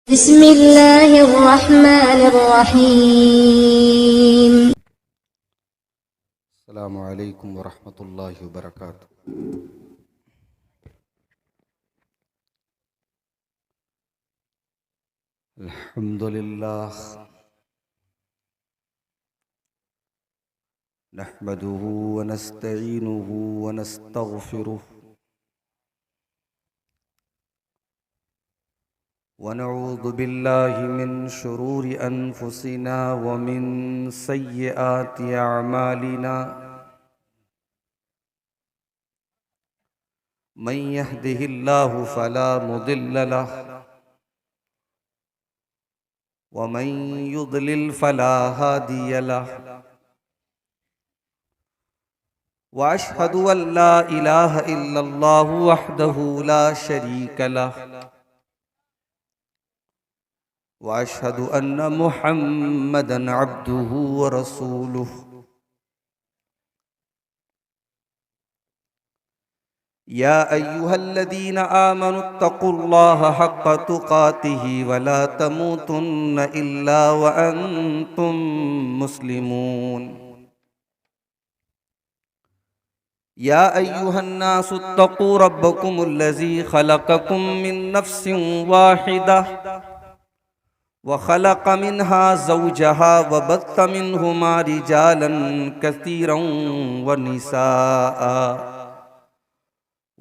बिस्मिल्लाहिर्रहमानिर्रहीम। अस्सलामु अलैकुम वरहमतुल्लाहि वबरकातुहू। अल्हम्दुलिल्लाह नहमदुहू व नस्तईनुहु व नस्तगफिरुहु व नऊज़ु बिल्लाहि मिन शुरूरि अनफुसिना व मिन सय्यिआति अअमालिना। मन यहदिहिल्लाहु फला मुदिल्ल लहु व मन युद्लिल फला हादिय लहु। व अशहदु अल्ला इलाहा इल्लल्लाहु वहदहु ला शरीक लहु व अशहदु अन्न मुहम्मदन अब्दुहु व रसूलुहु। या अय्युहल्लज़ीना आमनुत्तक़ुल्लाहा हक़्क़ तुक़ातिही व ला तमूतुन्न इल्ला व अंतुम मुस्लिमून। या अय्युहन्नासुत्तक़ू रब्बकुमुल्लज़ी ख़लक़कुम मिन नफ़्सिन वाहिदा व ख़लक़ मिन्हा ज़ौजहा व बत्थ मिन्हुमा रिजालन कसीरन व निसाअ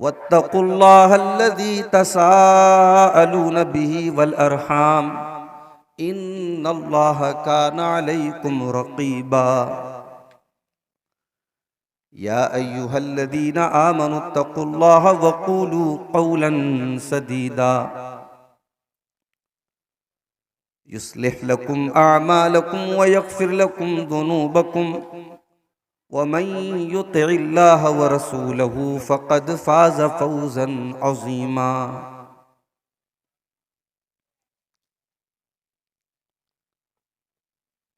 वत्तक़ुल्लाहल्लज़ी तसाअलून बिही वल अरहाम इन्नल्लाहा काना अलैकुम रक़ीबा। या अय्युहल्लज़ीना आमनुत्तक़ुल्लाहा वक़ूलू क़ौलन सदीदा युस्लिह लकुम अअमालकुम व यग़फ़िर लकुम ज़ुनूबकुम व मन युतिइल्लाह व रसूलहु फ़क़द फ़ाज़ फ़ौज़न अज़ीमा।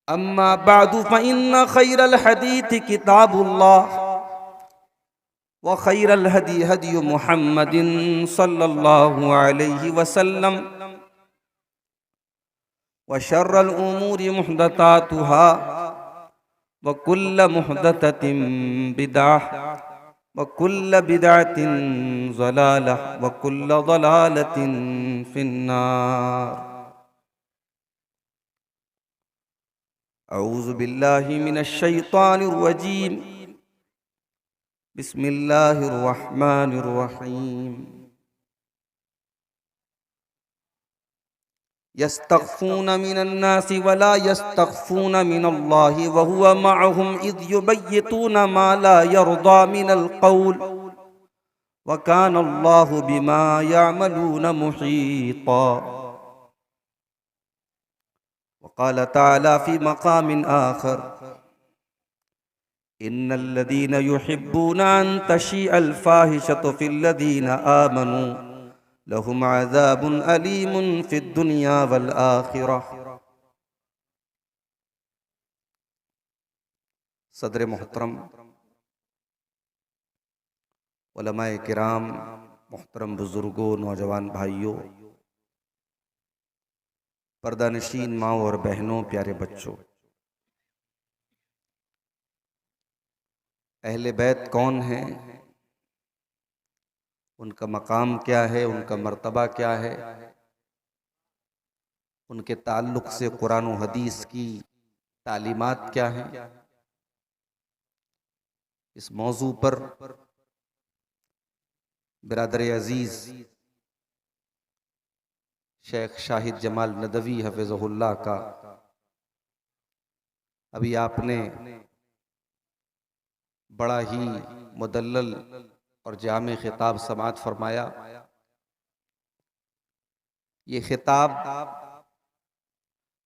अम्मा बअदु फ़इन्न ख़ैरल हदीथि किताबुल्लाह व ख़ैरल हदी हदी मुहम्मदिन सल्लल्लाहु अलैहि वसल्लम व शर्रल उमूरि मुहदसातुहा व कुल्ल मुहदसतिन बिदअह व कुल्ल बिदअतिन ज़लालह व कुल्ल ज़लालतिन फिन्नार। अऊज़ु बिल्लाहि मिनश शैतानिर रजीम। बिस्मिल्लाहिर रहमानिर रहीम। यस्तग़फ़ून मिनन्नासि वला यस्तग़फ़ून मिनल्लाहि व हुवा मअहुम इज़ युबय्यितून मा ला यर्दा मिनल क़ौल व कानल्लाहु बिमा यअमलून मुहीता। व क़ाल तआला फ़ी मक़ामिन आख़र इन्नल्लज़ीन युहिब्बून अन तशीअल फ़ाहिशतु फ़िल्लज़ीन आमनू लहुम अज़ाबुन अलीमुन फ़िद दुनिया वल आखिरह। सदर मोहतरम, उलमाए किराम, मोहतरम बुजुर्गों, नौजवान भाइयों, पर्दानशीन माओ और बहनों, प्यारे बच्चों, अहले बैत कौन है, उनका मकाम क्या है, उनका मर्तबा क्या है, उनके ताल्लुक से कुरान और हदीस की तालीमात क्या हैं, इस मौजू पर बिरादर अजीज शेख शाहिद जमाल नदवी हफिज़हुल्लाह का अभी आपने बड़ा ही मुदल्लल और जामे खिताब समात फरमाया। ये खिताब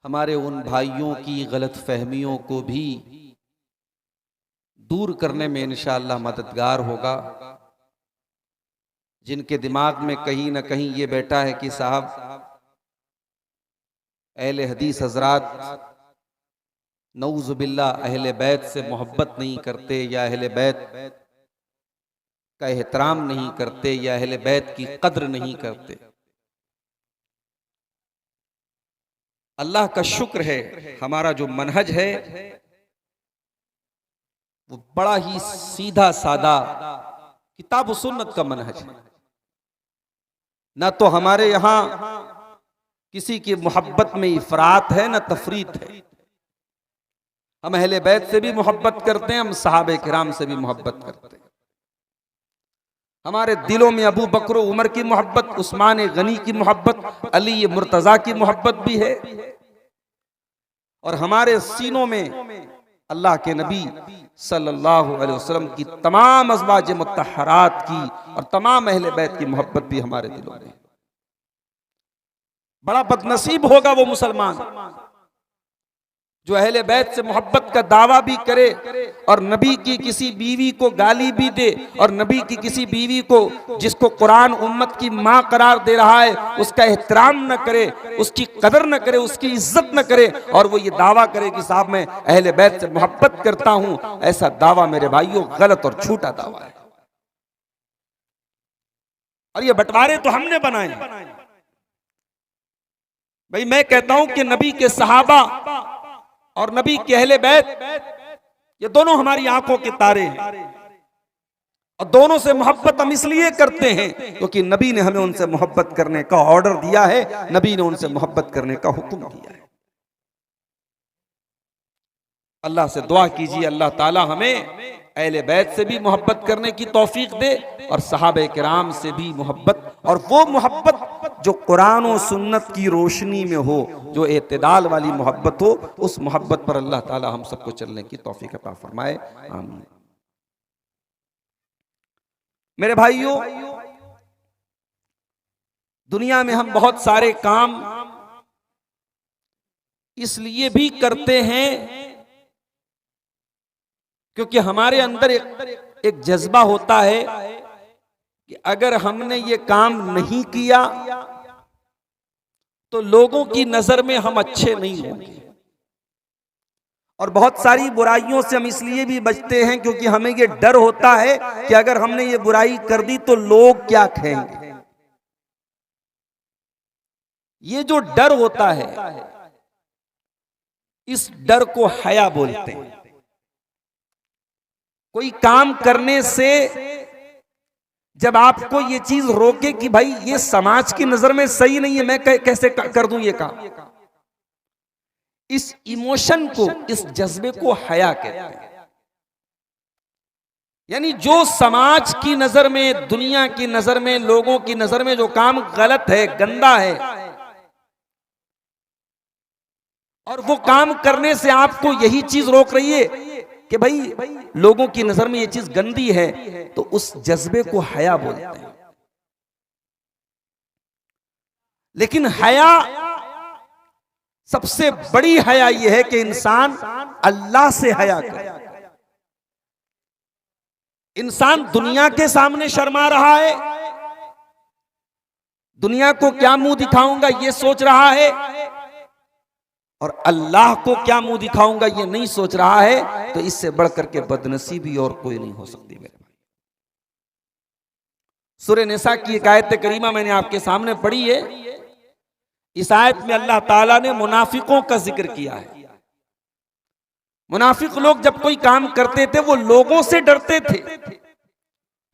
हमारे उन भाइयों की गलत फहमियों को भी दूर करने में इंशाअल्लाह मददगार होगा, जिनके दिमाग में कहीं ना कहीं ये बैठा है कि साहब अहले हदीस हजरात नऊज़ु बिल्लाह अहले बैत से मोहब्बत नहीं करते, या अहले बैत का एहतराम नहीं करते, या अहले बैत की कद्र नहीं करते। अल्लाह का शुक्र है, हमारा जो मनहज है वो बड़ा ही सीधा सादा किताब व सुन्नत का मनहज है। ना तो हमारे यहां किसी की मोहब्बत में इफरात है, ना तफरीत है। हम अहले बैत से भी मोहब्बत करते हैं, हम सहाबे किराम से भी मोहब्बत करते हैं। हमारे दिलों में अबू बकर उमर की मोहब्बत, उस्मान गनी की मोहब्बत, अली मुर्तजा की मोहब्बत भी है। और हमारे सीनों में अल्लाह के नबी सल्लल्लाहु अलैहि वसल्लम की तमाम अज़वाज मुत्तहरात की और तमाम अहले बैत की मोहब्बत भी हमारे दिलों में। बड़ा बदनसीब होगा वो मुसलमान जो अहले बैत से मोहब्बत का दावा भी करे और नबी की किसी बीवी को गाली भी दे, और नबी की किसी बीवी को जिसको कुरान उम्मत की माँ करार दे रहा है उसका एहतराम न करे, उसकी कदर न करे, उसकी इज्जत न करे, और वो ये दावा करे कि साहब मैं अहले बैत से मोहब्बत करता हूं। ऐसा दावा मेरे भाइयों गलत और झूठा दावा है। और ये बंटवारे तो हमने बनाए। भाई मैं कहता हूं कि नबी के सहाबा और नबी के अहले बैत ये दोनों हमारी आंखों के तारे हैं, और दोनों से मोहब्बत हम इसलिए करते हैं क्योंकि नबी ने हमें उनसे मोहब्बत करने का ऑर्डर दिया है, नबी ने उनसे मोहब्बत करने का हुक्म दिया है। अल्लाह से दुआ कीजिए अल्लाह ताला हमें अहले बैत से भी मोहब्बत करने की तौफीक दे और सहाबे किराम से भी मोहब्बत, और वो मोहब्बत जो कुरान और सुन्नत की रोशनी में हो, जो एतदाल वाली मोहब्बत हो, उस मोहब्बत पर अल्लाह ताला हम सबको चलने की तौफीक अता फरमाए, आमीन। मेरे भाइयों, दुनिया में हम बहुत सारे काम इसलिए भी करते हैं क्योंकि हमारे अंदर एक जज्बा होता है कि अगर हमने ये काम नहीं किया तो लोगों की नजर में हम अच्छे नहीं होंगे। और बहुत सारी बुराइयों से हम इसलिए भी बचते हैं क्योंकि हमें ये डर होता है कि अगर हमने ये बुराई कर दी तो लोग क्या कहेंगे। ये जो डर होता है, इस डर को हया बोलते हैं। कोई काम करने से जब आपको ये चीज रोके कि भाई ये समाज की नजर में सही नहीं है, मैं कैसे कर दूं ये काम, इस इमोशन को, इस जज्बे को हया कहते हैं। यानी जो समाज की नजर में, दुनिया की नजर में, लोगों की नजर में जो काम गलत है, गंदा है, और वो काम करने से आपको यही चीज रोक रही है कि भाई लोगों की नजर में ये चीज गंदी है, तो उस जज्बे को हया बोलते हैं। लेकिन हया, सबसे बड़ी हया ये है कि इंसान अल्लाह से हया करे। इंसान दुनिया के सामने शर्मा रहा है, दुनिया को क्या मुंह दिखाऊंगा ये सोच रहा है, और अल्लाह को क्या मुंह दिखाऊंगा ये नहीं सोच रहा है, तो इससे बढ़कर के बदनसीबी और कोई नहीं हो सकती। मेरे भाई, सूरह निसा की एक आयत करीमा मैंने आपके सामने पढ़ी है। इस आयत में अल्लाह ताला ने मुनाफिकों का जिक्र किया है। मुनाफिक लोग जब कोई काम करते थे वो लोगों से डरते थे,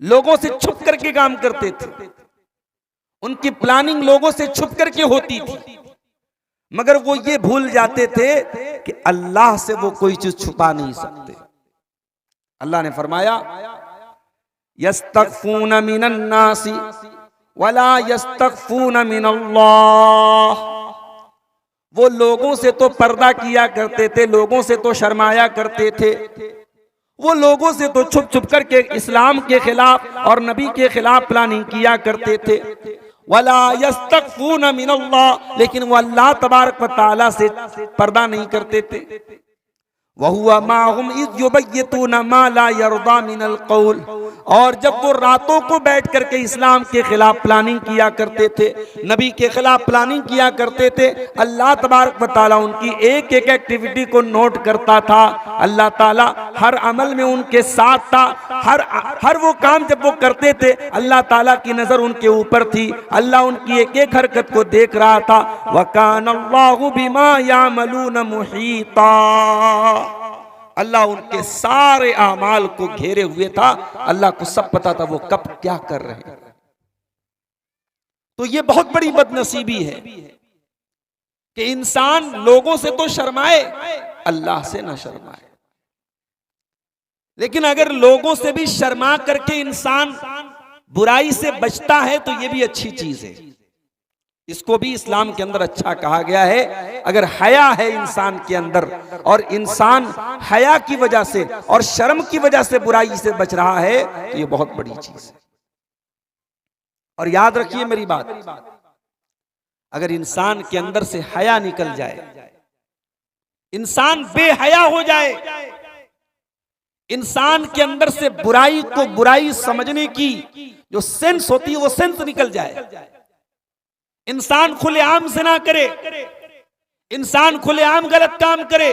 लोगों से छुप करके काम करते थे, उनकी प्लानिंग लोगों से छुप करके होती थी, मगर वो ये भूल जाते थे कि अल्लाह से वो कोई चीज छुपा नहीं सकते। अल्लाह ने फरमाया, यस्तगफून मिनन नासी वला यस्तगफून मिनल्लाह। वो लोगों से तो पर्दा किया करते थे, लोगों से तो शर्माया करते थे, वो लोगों से तो छुप छुप करके इस्लाम के खिलाफ और नबी के खिलाफ प्लानिंग किया करते थे। वला यस्तगफून मिनल्लाह, लेकिन वो अल्लाह तबारक व तआला से पर्दा नहीं करते थे। वहुवा माहुम इज़ युबय्यतूना मा ला यर्दा मिनल क़ौल, और जब वो रातों को बैठ करके इस्लाम के खिलाफ प्लानिंग किया करते थे, नबी के खिलाफ प्लानिंग किया करते थे, अल्लाह तबारक व तआला उनकी एक एक एक्टिविटी को नोट करता था। अल्लाह ताला हर अमल में उनके साथ था। हर वो काम जब वो करते थे, अल्लाह ताला की नजर उनके ऊपर थी। अल्लाह उनकी एक एक हरकत को देख रहा था। व कान अल्लाहु बिमा यामलून मुहीता, अल्लाह उनके सारे आमाल को घेरे हुए था। अल्लाह को सब पता था वो कब क्या कर रहे हैं। तो ये बहुत बड़ी बदनसीबी है कि इंसान लोगों से तो शर्माए, अल्लाह से ना शर्माए। लेकिन अगर लोगों से भी शर्मा करके इंसान बुराई से बचता है तो ये भी अच्छी चीज है। इसको भी इस्लाम के अंदर अच्छा कहा गया है। अगर हया है इंसान के अंदर और इंसान हया की वजह से और शर्म की वजह से बुराई से बच रहा है तो ये बहुत बड़ी चीज है। और याद रखिए मेरी बात, अगर इंसान के अंदर से हया निकल जाए, इंसान बेहया हो जाए, इंसान के अंदर से बुराई को बुराई समझने की जो सेंस होती है वो सेंस निकल जाए, इंसान खुलेआम ज़िना करे, इंसान खुलेआम गलत काम करे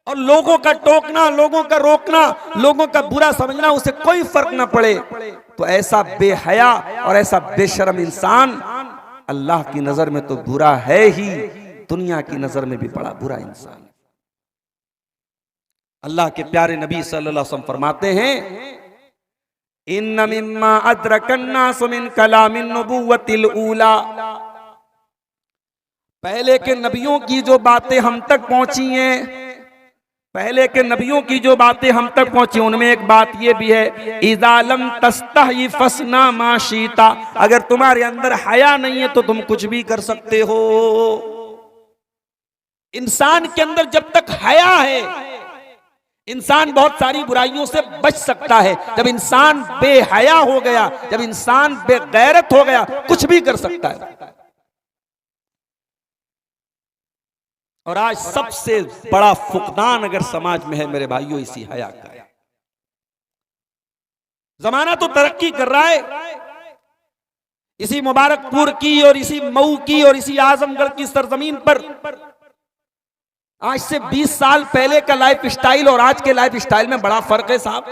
और लोगों का टोकना, लोगों का रोकना, लोगों का बुरा समझना उसे कोई फर्क ना पड़े, तो ऐसा बेहया और ऐसा बेशर्म इंसान अल्लाह की नजर में तो बुरा है ही, दुनिया की नजर में भी बड़ा बुरा इंसान है। अल्लाह के प्यारे नबी सल्लल्लाहु अलैहि वसल्लम फरमाते हैं, इन्ना मिम्मा अदरकन्नासु मिन कलामिन नबुव्वतिल ऊला, पहले के नबियों की जो बातें हम तक पहुंची हैं, पहले के नबियों की जो बातें हम तक पहुंची, उनमें एक बात यह भी है, इज़ा लम तस्तही फसना मा शीता, अगर तुम्हारे अंदर हया नहीं है तो तुम कुछ भी कर सकते हो। इंसान के अंदर जब तक हया है, इंसान बहुत सारी बुराइयों से बच सकता है। जब इंसान बेहया हो गया, जब इंसान बेगैरत हो गया, कुछ भी कर सकता है। और आज सबसे बड़ा फुकदान अगर समाज में है मेरे भाइयों, इसी हया का है। जमाना तो तरक्की कर रहा है, इसी मुबारकपुर की और इसी मऊ की और इसी आजमगढ़ की सरजमीन पर आज से 20 साल पहले का लाइफ स्टाइल और आज के लाइफ स्टाइल में बड़ा फर्क है साहब।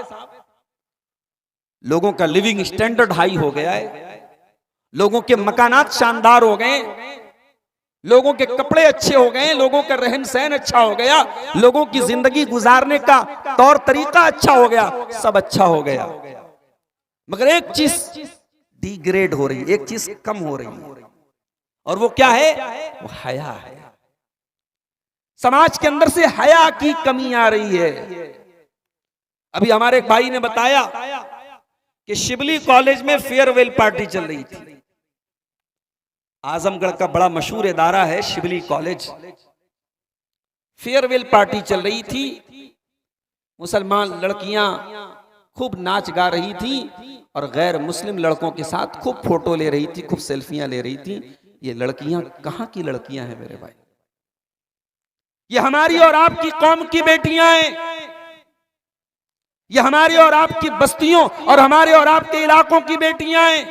लोगों का लिविंग स्टैंडर्ड हाई हो गया है, लोगों के मकानात शानदार हो गए, लोगों के कपड़े अच्छे हो गए, लोगों का रहन सहन अच्छा हो गया, लोगों की जिंदगी गुजारने का तौर तरीका अच्छा हो गया, सब अच्छा हो गया। मगर एक चीज डिग्रेड हो रही है, एक चीज कम हो रही है, और वो क्या है? वो हया है। समाज के अंदर से हया की कमी आ रही है। अभी हमारे एक भाई ने बताया कि शिबली कॉलेज में फेयरवेल पार्टी चल रही थी। आजमगढ़ का बड़ा मशहूर इदारा है शिबली कॉलेज। फेयरवेल पार्टी चल रही थी, मुसलमान लड़कियां खूब नाच गा रही थी और गैर मुस्लिम लड़कों के साथ खूब फोटो ले रही थी, खूब सेल्फियां ले रही थी। ये लड़कियां कहां की लड़कियां हैं मेरे भाई? ये हमारी और आपकी कौम की बेटियां हैं, ये हमारी और आपकी बस्तियों और हमारे और आपके इलाकों की बेटियां हैं।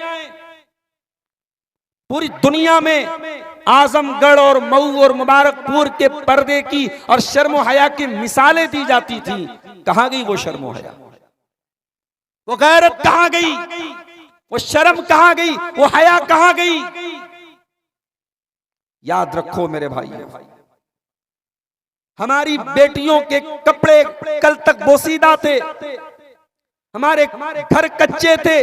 पूरी दुनिया में आजमगढ़ और मऊ और मुबारकपुर के पर्दे की और शर्म हया की मिसालें दी जाती थी। कहां गई वो शर्म हया? वो गैरत कहां गई? वो शर्म कहां गई? वो हया कहां गई? याद रखो मेरे भाई, हमारी बेटियों के कपड़े कल तक बोसीदा थे, हमारे घर कच्चे थे,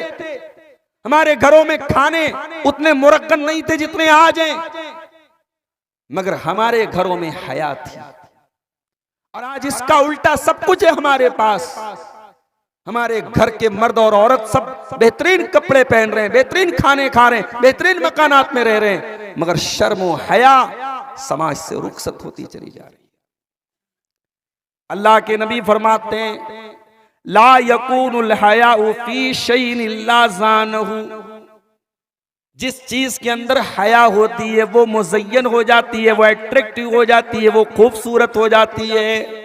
हमारे घरों में खाने उतने मुरक्कन नहीं थे जितने आज हैं, मगर हमारे घरों में हया थी। और आज इसका उल्टा सब कुछ है हमारे पास। हमारे घर के मर्द और औरत सब बेहतरीन कपड़े पहन रहे हैं, बेहतरीन खाने खा रहे हैं, बेहतरीन मकानात में रह रहे हैं, मगर शर्म और हया समाज से रुखसत होती चली जा रही है। अल्लाह के नबी फरमाते हैं, ला यकूनुल हयाउ फी शैइन इल्ला ज़ानहु, जिस चीज के अंदर हया होती है वो मुज़य्यन हो जाती है, वो अट्रैक्टिव हो जाती है, वो खूबसूरत हो जाती है।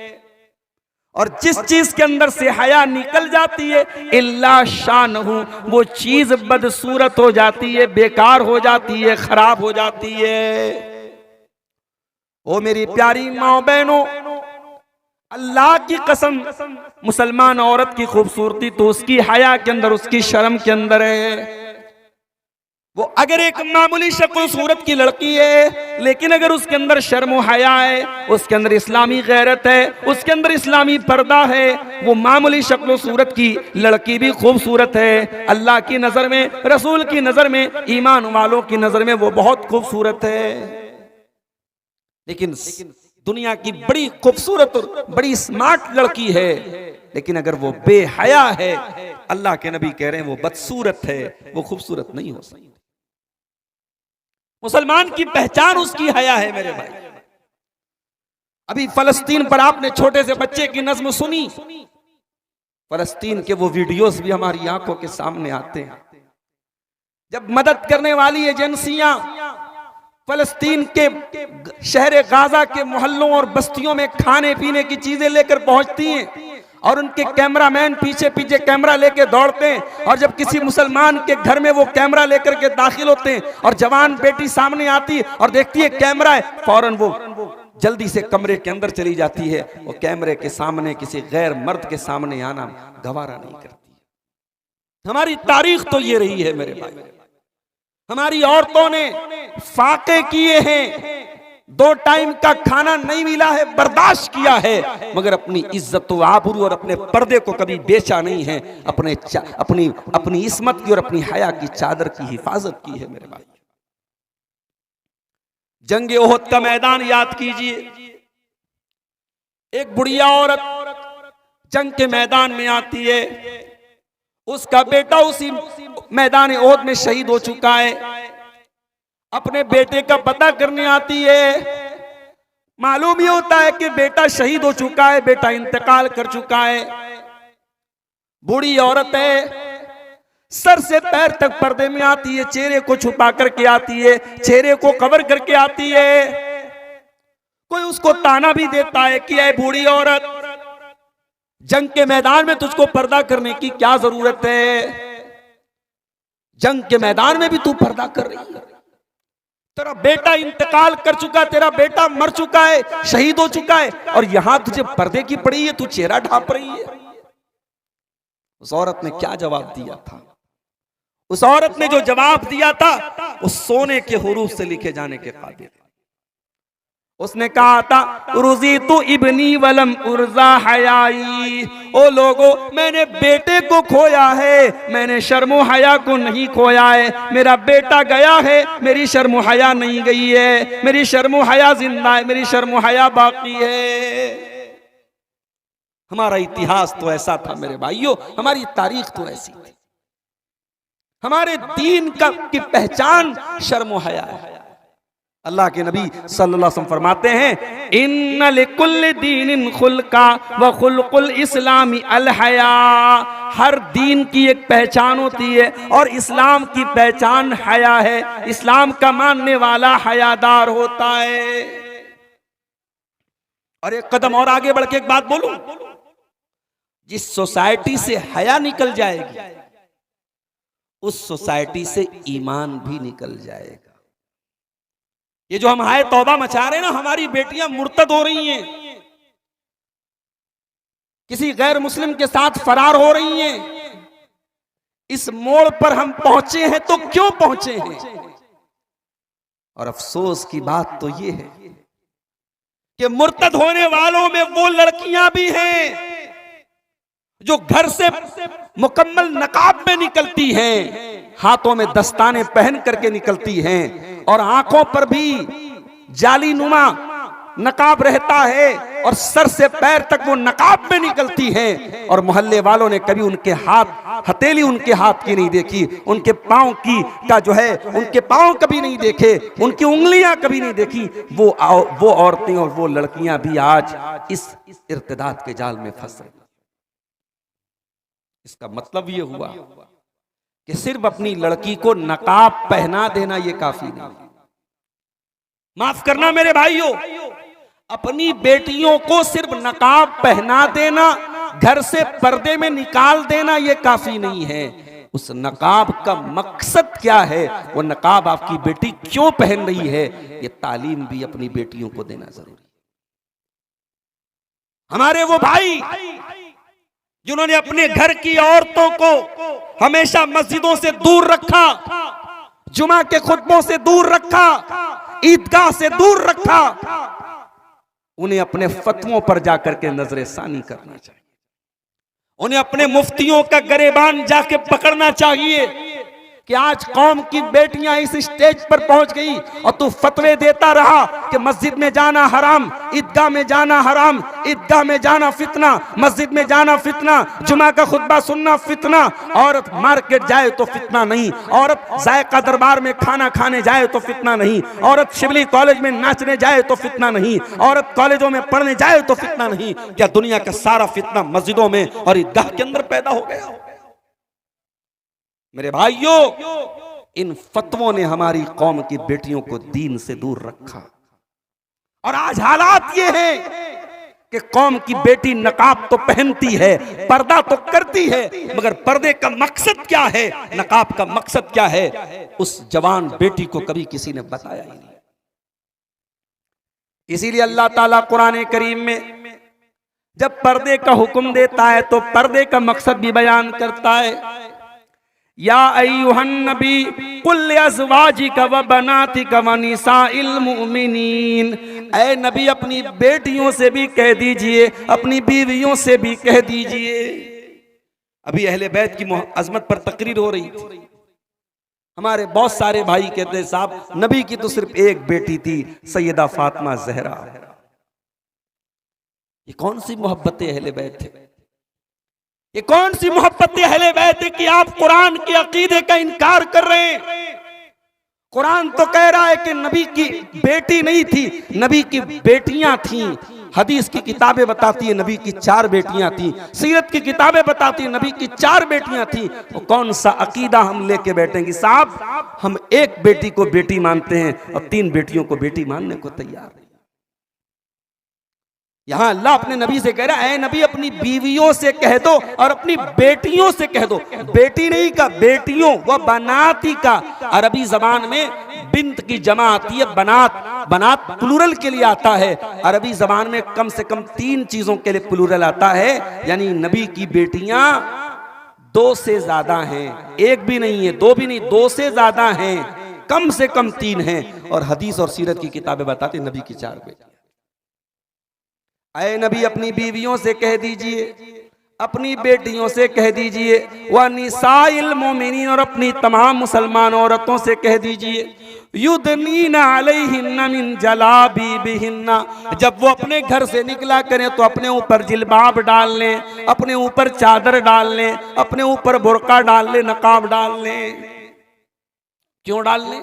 और जिस चीज के अंदर से हया निकल जाती है, इल्ला शानहू, वो चीज बदसूरत हो जाती है, बेकार हो जाती है, खराब हो जाती है। ओ मेरी प्यारी माँ बहनों, अल्लाह की कसम, मुसलमान औरत की खूबसूरती तो उसकी हया के अंदर, उसकी शर्म के अंदर है। वो अगर एक मामूली शक्ल सूरत की लड़की है, लेकिन अगर उसके अंदर शर्म व हया है, उसके अंदर इस्लामी गैरत है, उसके अंदर इस्लामी पर्दा है, वो मामूली शक्ल सूरत की लड़की भी खूबसूरत है। अल्लाह की नजर में, रसूल की नजर में, ईमान वालों की नजर में वो बहुत खूबसूरत है। लेकिन दुनिया की बड़ी खूबसूरत और बड़ी स्मार्ट लड़की है, लेकिन अगर वो बेहया है, अल्लाह के नबी कह रहे हैं वो बदसूरत है, वो खूबसूरत नहीं हो सकती। मुसलमान की पहचान उसकी हया है मेरे भाई। अभी फलस्तीन पर आपने छोटे से बच्चे की नज्म सुनी, फलस्तीन के वो वीडियोस भी हमारी आंखों के सामने आते हैं। जब मदद करने वाली एजेंसियां फलस्तीन के शहर गाजा के मोहल्लों और बस्तियों में खाने पीने की चीजें लेकर पहुंचती हैं, और उनके कैमरामैन पीछे पीछे कैमरा लेके दौड़ते हैं, और जब किसी मुसलमान के घर में वो कैमरा लेकर के दाखिल होते हैं और जवान बेटी सामने आती है और देखती है कैमरा है, फौरन वो जल्दी से कमरे के अंदर चली जाती है। वो कैमरे के सामने किसी गैर मर्द के सामने आना गवारा नहीं करती। हमारी तारीख तो ये रही है मेरे भाई। हमारी औरतों ने फाके किए हैं, 2 टाइम का खाना नहीं मिला है, बर्दाश्त किया है, मगर अपनी इज्जत व आबरू और अपने पर्दे को कभी बेचा नहीं है। अपनी इस्मत की और अपनी हया की चादर की हिफाजत की है मेरे भाई। जंग ओहद का मैदान याद कीजिए। एक बुढ़िया औरत जंग के मैदान में आती है, उसका बेटा उसी मैदान ओहद में शहीद हो चुका है। अपने बेटे का पता करने आती है, मालूम ही होता है कि बेटा शहीद हो चुका है, बेटा इंतकाल कर चुका है। बूढ़ी औरत है, सर से पैर तक पर्दे में आती है, चेहरे को छुपा करके आती है, चेहरे को कवर करके आती है। कोई उसको ताना भी देता है कि ऐ बूढ़ी औरत, जंग के मैदान में तुझको पर्दा करने की क्या जरूरत है? जंग के मैदान में भी तू पर्दा कर रही है, तेरा बेटा इंतकाल कर चुका, तेरा बेटा मर चुका है, शहीद हो चुका है, और यहां तुझे पर्दे की पड़ी है, तू चेहरा ढांप रही है। उस औरत ने क्या जवाब दिया था? उस औरत ने जो जवाब दिया था वो सोने के हुरूफ से लिखे जाने के काबिल। उसने कहा था, रुजी तू इब्नी वलम उर्जा हयाई। ओ लोगो, मैंने बेटे को खोया है, मैंने शर्मो हया को नहीं खोया है। मेरा बेटा गया है, मेरी शर्मो हया नहीं गई है, मेरी शर्मो हया जिंदा है, मेरी शर्मो हया बाकी है। हमारा इतिहास तो ऐसा था मेरे भाइयों, हमारी तारीख तो ऐसी थी। हमारे दीन की पहचान शर्मो हया है। अल्लाह के नबी सल्लल्लाहु अलैहि वसल्लम फरमाते हैं, इन्ना लिकुल्लि दीनिन खुल्का व खुल्कुल इस्लामी अल हया। हर दीन की एक पहचान होती है और इस्लाम की पहचान हया है। इस्लाम का मानने वाला हयादार होता है। और एक कदम और आगे बढ़ के एक बात बोलूं, जिस सोसाइटी से हया निकल जाएगी उस सोसाइटी से ईमान भी निकल जाएगा। ये जो हम हाय तौबा मचा रहे हैं ना, हमारी बेटियां मुर्तद हो रही हैं, किसी गैर मुस्लिम के साथ फरार हो रही हैं। इस मोड़ पर हम पहुंचे हैं तो क्यों पहुंचे हैं? और अफसोस की बात तो ये है कि मुर्तद होने वालों में वो लड़कियां भी हैं जो घर से मुकम्मल नकाब में निकलती हैं, हाथों में दस्ताने पहन करके निकलती हैं, और आंखों पर भी जाली नुमा नकाब रहता है, और सर से पैर तक वो नकाब में निकलती हैं। और मोहल्ले वालों ने कभी उनके हाथ, हथेली उनके हाथ की नहीं देखी, उनके पांव की का जो है उनके पांव कभी नहीं देखे, उनकी उंगलियां कभी नहीं देखी। वो औरतें और वो लड़कियां भी आज इस इर्तिदाद के जाल में फंस रही। इसका मतलब ये हुआ कि सिर्फ अपनी लड़की को नकाब पहना देना ये काफी नहीं। माफ करना मेरे भाइयों, अपनी बेटियों को सिर्फ नकाब पहना देना, घर से पर्दे में निकाल देना ये काफी नहीं है। उस नकाब का मकसद क्या है, वो नकाब आपकी बेटी क्यों पहन रही है, ये तालीम भी अपनी बेटियों को देना जरूरी है। हमारे वो भाई जिन्होंने अपने घर की औरतों को हमेशा मस्जिदों से दूर रखा, जुमा के खुतबों से दूर रखा, ईदगाह से दूर रखा, उन्हें अपने फतवों पर जाकर के नजर सानी करना चाहिए। उन्हें अपने मुफ्तियों का गरेबान जाके पकड़ना चाहिए कि आज कौम की बेटियां इस स्टेज पर पहुंच गई और तू फतवे देता रहा कि मस्जिद में जाना हराम, ईदगाह में जाना हराम, ईदगाह में जाना फितना, मस्जिद में जाना फितना, जुमा का खुतबा सुनना फितना, औरत मार्केट जाए तो फितना नहीं, औरत जायका दरबार में खाना खाने जाए तो फितना नहीं, औरत शिवली कॉलेज में नाचने जाए तो फितना नहीं, औरत कॉलेजों में पढ़ने जाए तो फितना नहीं। क्या दुनिया का सारा फितना मस्जिदों में और ईदगाह के अंदर पैदा हो गया? मेरे भाइयों, इन फतवों ने हमारी कौम की बेटियों को दीन से दूर रखा और आज हालात ये हैं कि कौम की बेटी नकाब तो पहनती है, पर्दा तो करती है, मगर पर्दे का मकसद क्या है, नकाब का मकसद क्या है, उस जवान बेटी को कभी किसी ने बताया ही नहीं। इसीलिए अल्लाह ताला कुरान करीम में जब पर्दे का हुक्म देता है तो पर्दे का मकसद भी बयान करता है। या अय्युहन नबी कुल अज़वाजिका व बनातिका व निसाइल मुमिनीन, ऐ नबी अपनी बेटियों से भी कह दीजिए, अपनी बीवियों से भी कह दीजिए। अभी अहले बैत की अजमत पर तकरीर हो रही थी। हमारे बहुत सारे भाई कहते हैं साहब नबी की तो सिर्फ एक बेटी थी, सैयदा फातिमा ज़हरा। ये कौन सी मोहब्बत अहले बैत है? ये कौन सी मोहब्बत अहले बैत है कि आप कुरान के अकीदे का इनकार कर रहे हैं? कुरान तो कह रहा है कि नबी की बेटी नहीं थी, नबी की बेटियां थीं। हदीस की किताबें बताती है नबी की 4 बेटियां थीं, सीरत की किताबें बताती है नबी की 4 बेटियां थीं। तो कौन सा अकीदा हम लेके बैठेंगे साहब? हम एक बेटी को बेटी मानते हैं और 3 बेटियों को बेटी मानने को तैयार नहीं। यहां अल्लाह अपने नबी से कह रहा है, ऐ नबी अपनी बीवियों से कह दो और अपनी बेटियों से कह दो। बेटी नहीं का बेटियों, वह बनाती का अरबी जबान में बिंत की जमा आती है, बनात। बनात प्लूरल के लिए आता है। अरबी जबान में कम से कम 3 चीजों के लिए प्लूरल आता है, यानी नबी की बेटियां 2 से ज्यादा हैं, 1 भी नहीं है, 2 भी नहीं, 2 से ज्यादा हैं, कम से कम 3 हैं। और हदीस और सीरत की किताबें बताती नबी की 4 बेटियां। ऐ नबी अपनी बीवियों से कह दीजिए, अपनी बेटियों से कह दीजिए, व निसाइल मोमिनीन, और अपनी तमाम मुसलमान औरतों से कह दीजिए, युदनीना अलैहिन्ना मिन जलाबीबिहिन्ना, जब वो अपने घर से निकला करें तो अपने ऊपर जिल्बाब डाल लें, अपने ऊपर चादर डाल लें, अपने ऊपर बुर्का डाल लें, नकाब डाल लें। क्यों डाल लें?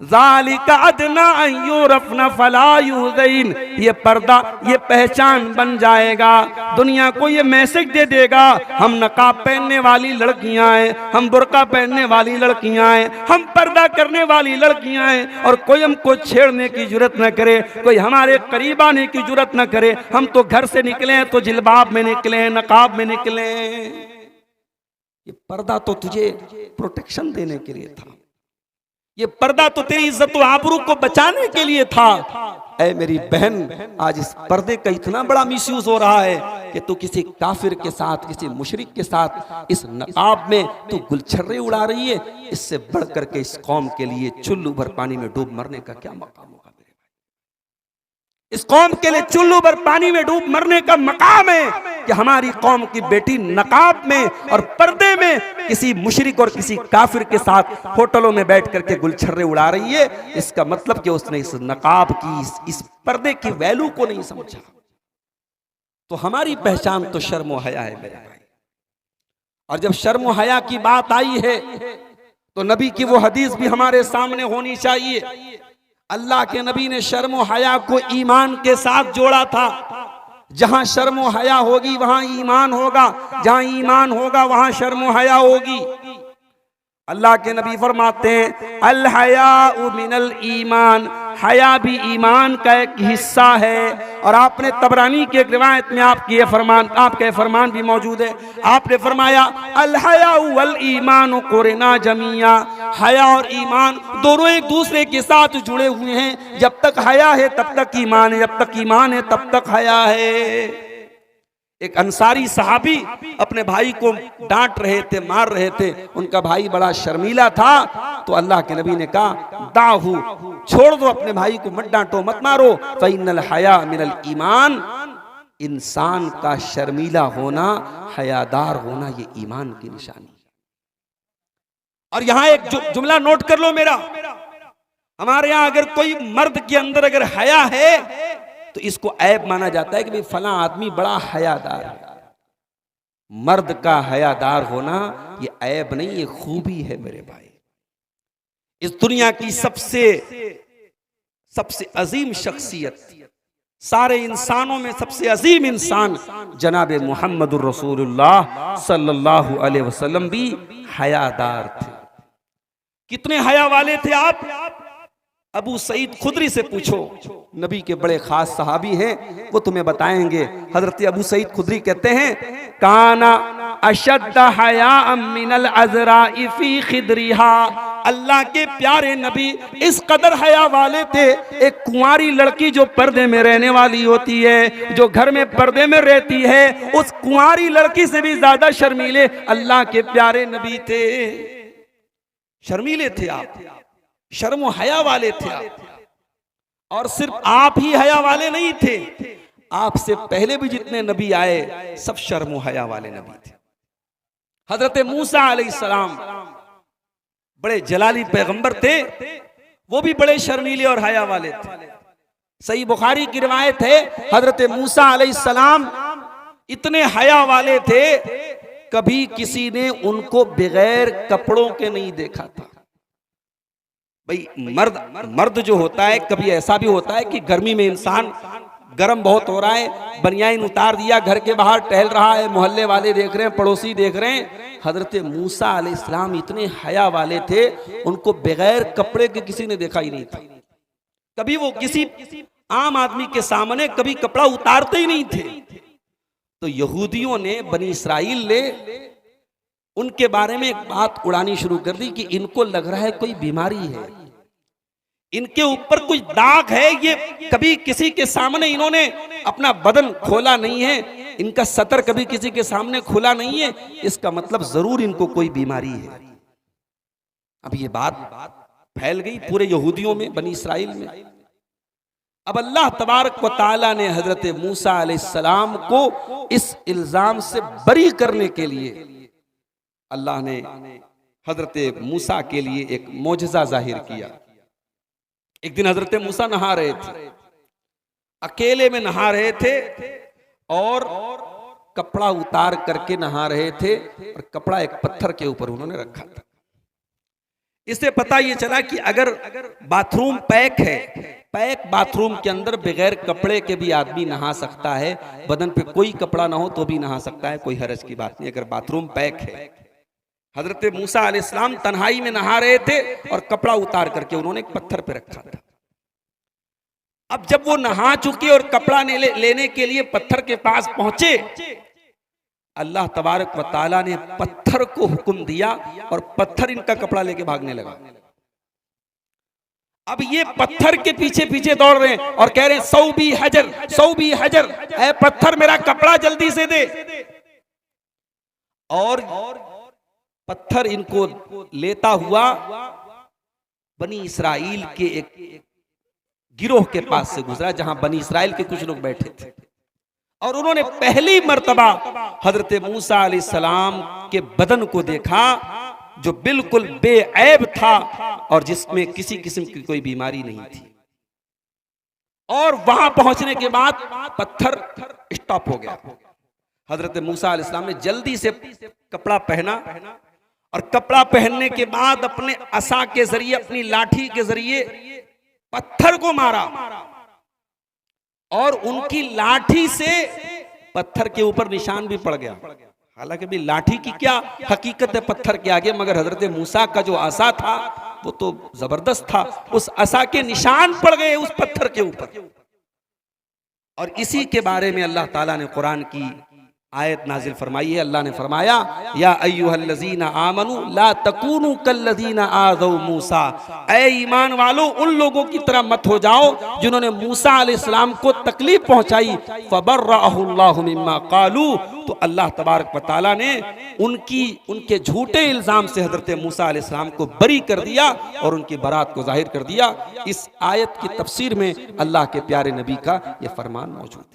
ज़ालिका अदना अन युरफ़ना फला युज़ैन, ये पर्दा, ये पहचान बन जाएगा, दुनिया को ये मैसेज दे देगा, हम नकाब पहनने वाली लड़कियां हैं, हम बुर्का पहनने वाली लड़कियां हैं, हम पर्दा करने वाली लड़कियां हैं, और कोई हमको छेड़ने की जुर्रत न करे, कोई हमारे करीब आने की जुर्रत न करे। हम तो घर से निकले तो जिल्बाब में निकले, नकाब में निकले। ये पर्दा तो तुझे प्रोटेक्शन देने के लिए था, ये पर्दा तो तेरी इज्जत व आबरू को बचाने के लिए था। ऐ मेरी बहन, आज इस पर्दे का इतना बड़ा मिसयूज हो रहा है कि तू किसी काफिर के साथ, किसी मुशरिक के साथ इस नकाब में तू गुलछर्रे उड़ा रही है। इससे बढ़ करके इस कौम के लिए चुल्लू भर पानी में डूब मरने का क्या मकाम होगा मेरे भाई? इस कौम के लिए चुल्लू भर पानी में डूब मरने का मकाम है कि हमारी कौम की बेटी नकाब में और पर्दे में किसी मुशरिक और किसी काफिर के साथ होटलों में बैठ करके गुलछर्रे उड़ा रही है। इसका मतलब कि उसने इस नकाब की, इस पर्दे की वैल्यू को नहीं समझा। तो हमारी पहचान तो शर्म व हया है मेरे भाई। और जब शर्म व हया की बात आई है तो नबी की वो हदीस भी हमारे सामने होनी चाहिए। अल्लाह के नबी ने शर्म व हया को ईमान के साथ जोड़ा था। जहां शर्म व हया होगी वहां ईमान होगा, जहां ईमान होगा वहां शर्म व हया होगी। अल्लाह के नबी फरमाते हैं अल हयाउ मिनल ईमान, हया भी ईमान का एक हिस्सा है। और आपने तबरानी की एक रिवायत में आपके फरमान भी मौजूद है। आपने फरमाया अल हयाउ वल ईमान कुरना जमिया, हया और ईमान दोनों एक दूसरे के साथ जुड़े हुए हैं। जब तक हया है तब तक ईमान है, जब तक ईमान है तब तक हया है। एक अंसारी सहाबी अपने भाई को डांट रहे थे, मार रहे थे। उनका भाई बड़ा शर्मीला था, तो अल्लाह के नबी ने कहा दाहू, छोड़ दो अपने भाई को, मत डांटो, मत मारो। फ़इन्नल हया मिनल ईमान, इंसान का शर्मीला होना, हयादार होना, ये ईमान की निशानी। और यहां एक जुमला नोट कर लो मेरा, हमारे यहां अगर कोई मर्द के अंदर अगर हया है तो इसको ऐब माना जाता है कि भाई फला आदमी बड़ा हयादार है। मर्द का हयादार होना ये ऐब नहीं, ये खूबी है मेरे भाई। इस दुनिया की सबसे अजीम शख्सियत, सारे इंसानों में सबसे अजीम इंसान जनाब मुहम्मदुर रसूलुल्लाह सल्लल्लाहु अलैहि वसल्लम भी हयादार थे। कितने हया वाले थे आप? अबू सईद खुदरी से पूछो, नबी के बड़े खास सहाबी हैं, वो तुम्हें बताएंगे। हजरत अबू सईद खुदरी कहते हैं काना अशद्द हया मिनल अज़राइ फी खिदरिहा, अल्लाह के प्यारे नबी इस कदर हया वाले थे। एक कुंवारी लड़की जो पर्दे में रहने वाली होती है, जो घर में पर्दे में रहती है, उस कुंवारी लड़की से भी ज्यादा शर्मीले अल्लाह के प्यारे नबी थे। शर्मीले थे आप, शर्म हया वाले थे आप। और सिर्फ आप ही हया वाले नहीं थे, आपसे पहले भी जितने नबी आए सब शर्म हया वाले नबी थे। हजरत मूसा अलैहिस्सलाम बड़े जलाली पैगंबर थे, वो भी बड़े शर्मीले और हया वाले थे। सही बुखारी की रिवायत है, हजरत मूसा अलैहिस्सलाम इतने हया वाले थे, कभी किसी ने उनको बगैर कपड़ों के नहीं देखा था। भाई मर्द जो होता है, कभी ऐसा भी होता है कि गर्मी में इंसान, गर्म बहुत हो रहा है, बनियान उतार दिया, घर के बाहर टहल रहा है, मोहल्ले वाले देख रहे हैं, पड़ोसी देख रहे हैं। हजरत मूसा अलैहिस्सलाम इतने हया वाले थे, उनको बगैर कपड़े के किसी ने देखा ही नहीं था। कभी वो किसी आम आदमी के सामने कभी कपड़ा उतारते ही नहीं थे। तो यहूदियों ने, बनी इस्राइल ने उनके बारे में एक बात उड़ानी शुरू कर दी कि इनको लग रहा है कोई बीमारी है, इनके ऊपर कुछ दाग है, ये कभी किसी के सामने इन्होंने अपना बदन खोला नहीं है, इनका सतर कभी किसी के सामने खुला नहीं है, इसका मतलब जरूर इनको कोई बीमारी है। अब ये बात फैल गई पूरे यहूदियों में, बनी इस्राइल में। अब अल्लाह तबारक व तआला ने हजरत मूसा अलैहिस्सलाम को इस इल्जाम से बरी करने के लिए अल्लाह ने हजरत मूसा के लिए एक मोजज़ा जाहिर किया। एक दिन हजरत मूसा नहा रहे थे, अकेले में नहा रहे थे और कपड़ा उतार करके नहा रहे थे, और कपड़ा एक पत्थर के ऊपर उन्होंने रखा था। इससे पता ये चला कि अगर बाथरूम पैक है, पैक बाथरूम के अंदर बगैर कपड़े के भी आदमी नहा सकता है, बदन पे कोई कपड़ा ना हो तो भी नहा सकता है, कोई हरज की बात नहीं अगर बाथरूम पैक है। हजरत मूसा अलैहिस्सलाम तन्हाई में नहा रहे थे और कपड़ा उतार करके उन्होंने एक पत्थर पे रखा था। अब जब वो नहा चुके और कपड़ा लेने के लिए पत्थर के पास पहुंचे, अल्लाह तबारक व तआला ने पत्थर को हुक्म दिया और पत्थर इनका कपड़ा लेके भागने लगा। अब ये पत्थर के पीछे पीछे दौड़ रहे हैं और कह रहे हैं सौबी हजर, सौबी हजर, ऐ पत्थर मेरा कपड़ा जल्दी से दे। और पत्थर इनको लेता हुआ बनी इस्राइल के एक गिरोह के पास से गुजरा, जहां बनी इस्राइल के कुछ लोग बैठे थे, और उन्होंने पहली मर्तबा हजरत मूसा अलैहिस्सलाम के बदन को देखा जो बिल्कुल बेऐब था और जिसमें किसी किस्म की कोई बीमारी नहीं थी। और वहां पहुंचने के बाद पत्थर स्टॉप हो गया। हजरत मूसा अलैहिस्सलाम ने जल्दी से कपड़ा पहना और कपड़ा पहनने के बाद अपने असा के जरिए, अपनी लाठी के जरिए पत्थर को मारा और उनकी लाठी से पत्थर के ऊपर निशान भी पड़ गया। हालांकि भी लाठी की क्या हकीकत है पत्थर के आगे, मगर हजरत मूसा का जो आसा था वो तो जबरदस्त था। उस आसा के निशान पड़ गए उस पत्थर के ऊपर। और इसी के बारे में अल्लाह ताला ने कुरान की आयत नाजिल फरमाई है। अल्लाह ने फरमाया, या अय्युहल्लज़ीना आमनू ला तकूनू कल्लज़ीना आज़ौ मूसा, ऐ ईमान वालों उन लोगों की तरह मत हो जाओ जिन्होंने मूसा अलैहिस्सलाम को तकलीफ पहुंचाई। फबर्रअहुल्लाहु मिम्मा क़ालू, तो अल्लाह तबारक व तआला ने उनके झूठे इल्जाम से हजरत मूसा अलैहिस्सलाम को बरी कर दिया और उनकी बरात को जाहिर कर दिया। इस आयत की तफसीर में अल्लाह के प्यारे नबी का यह फरमान मौजूद है।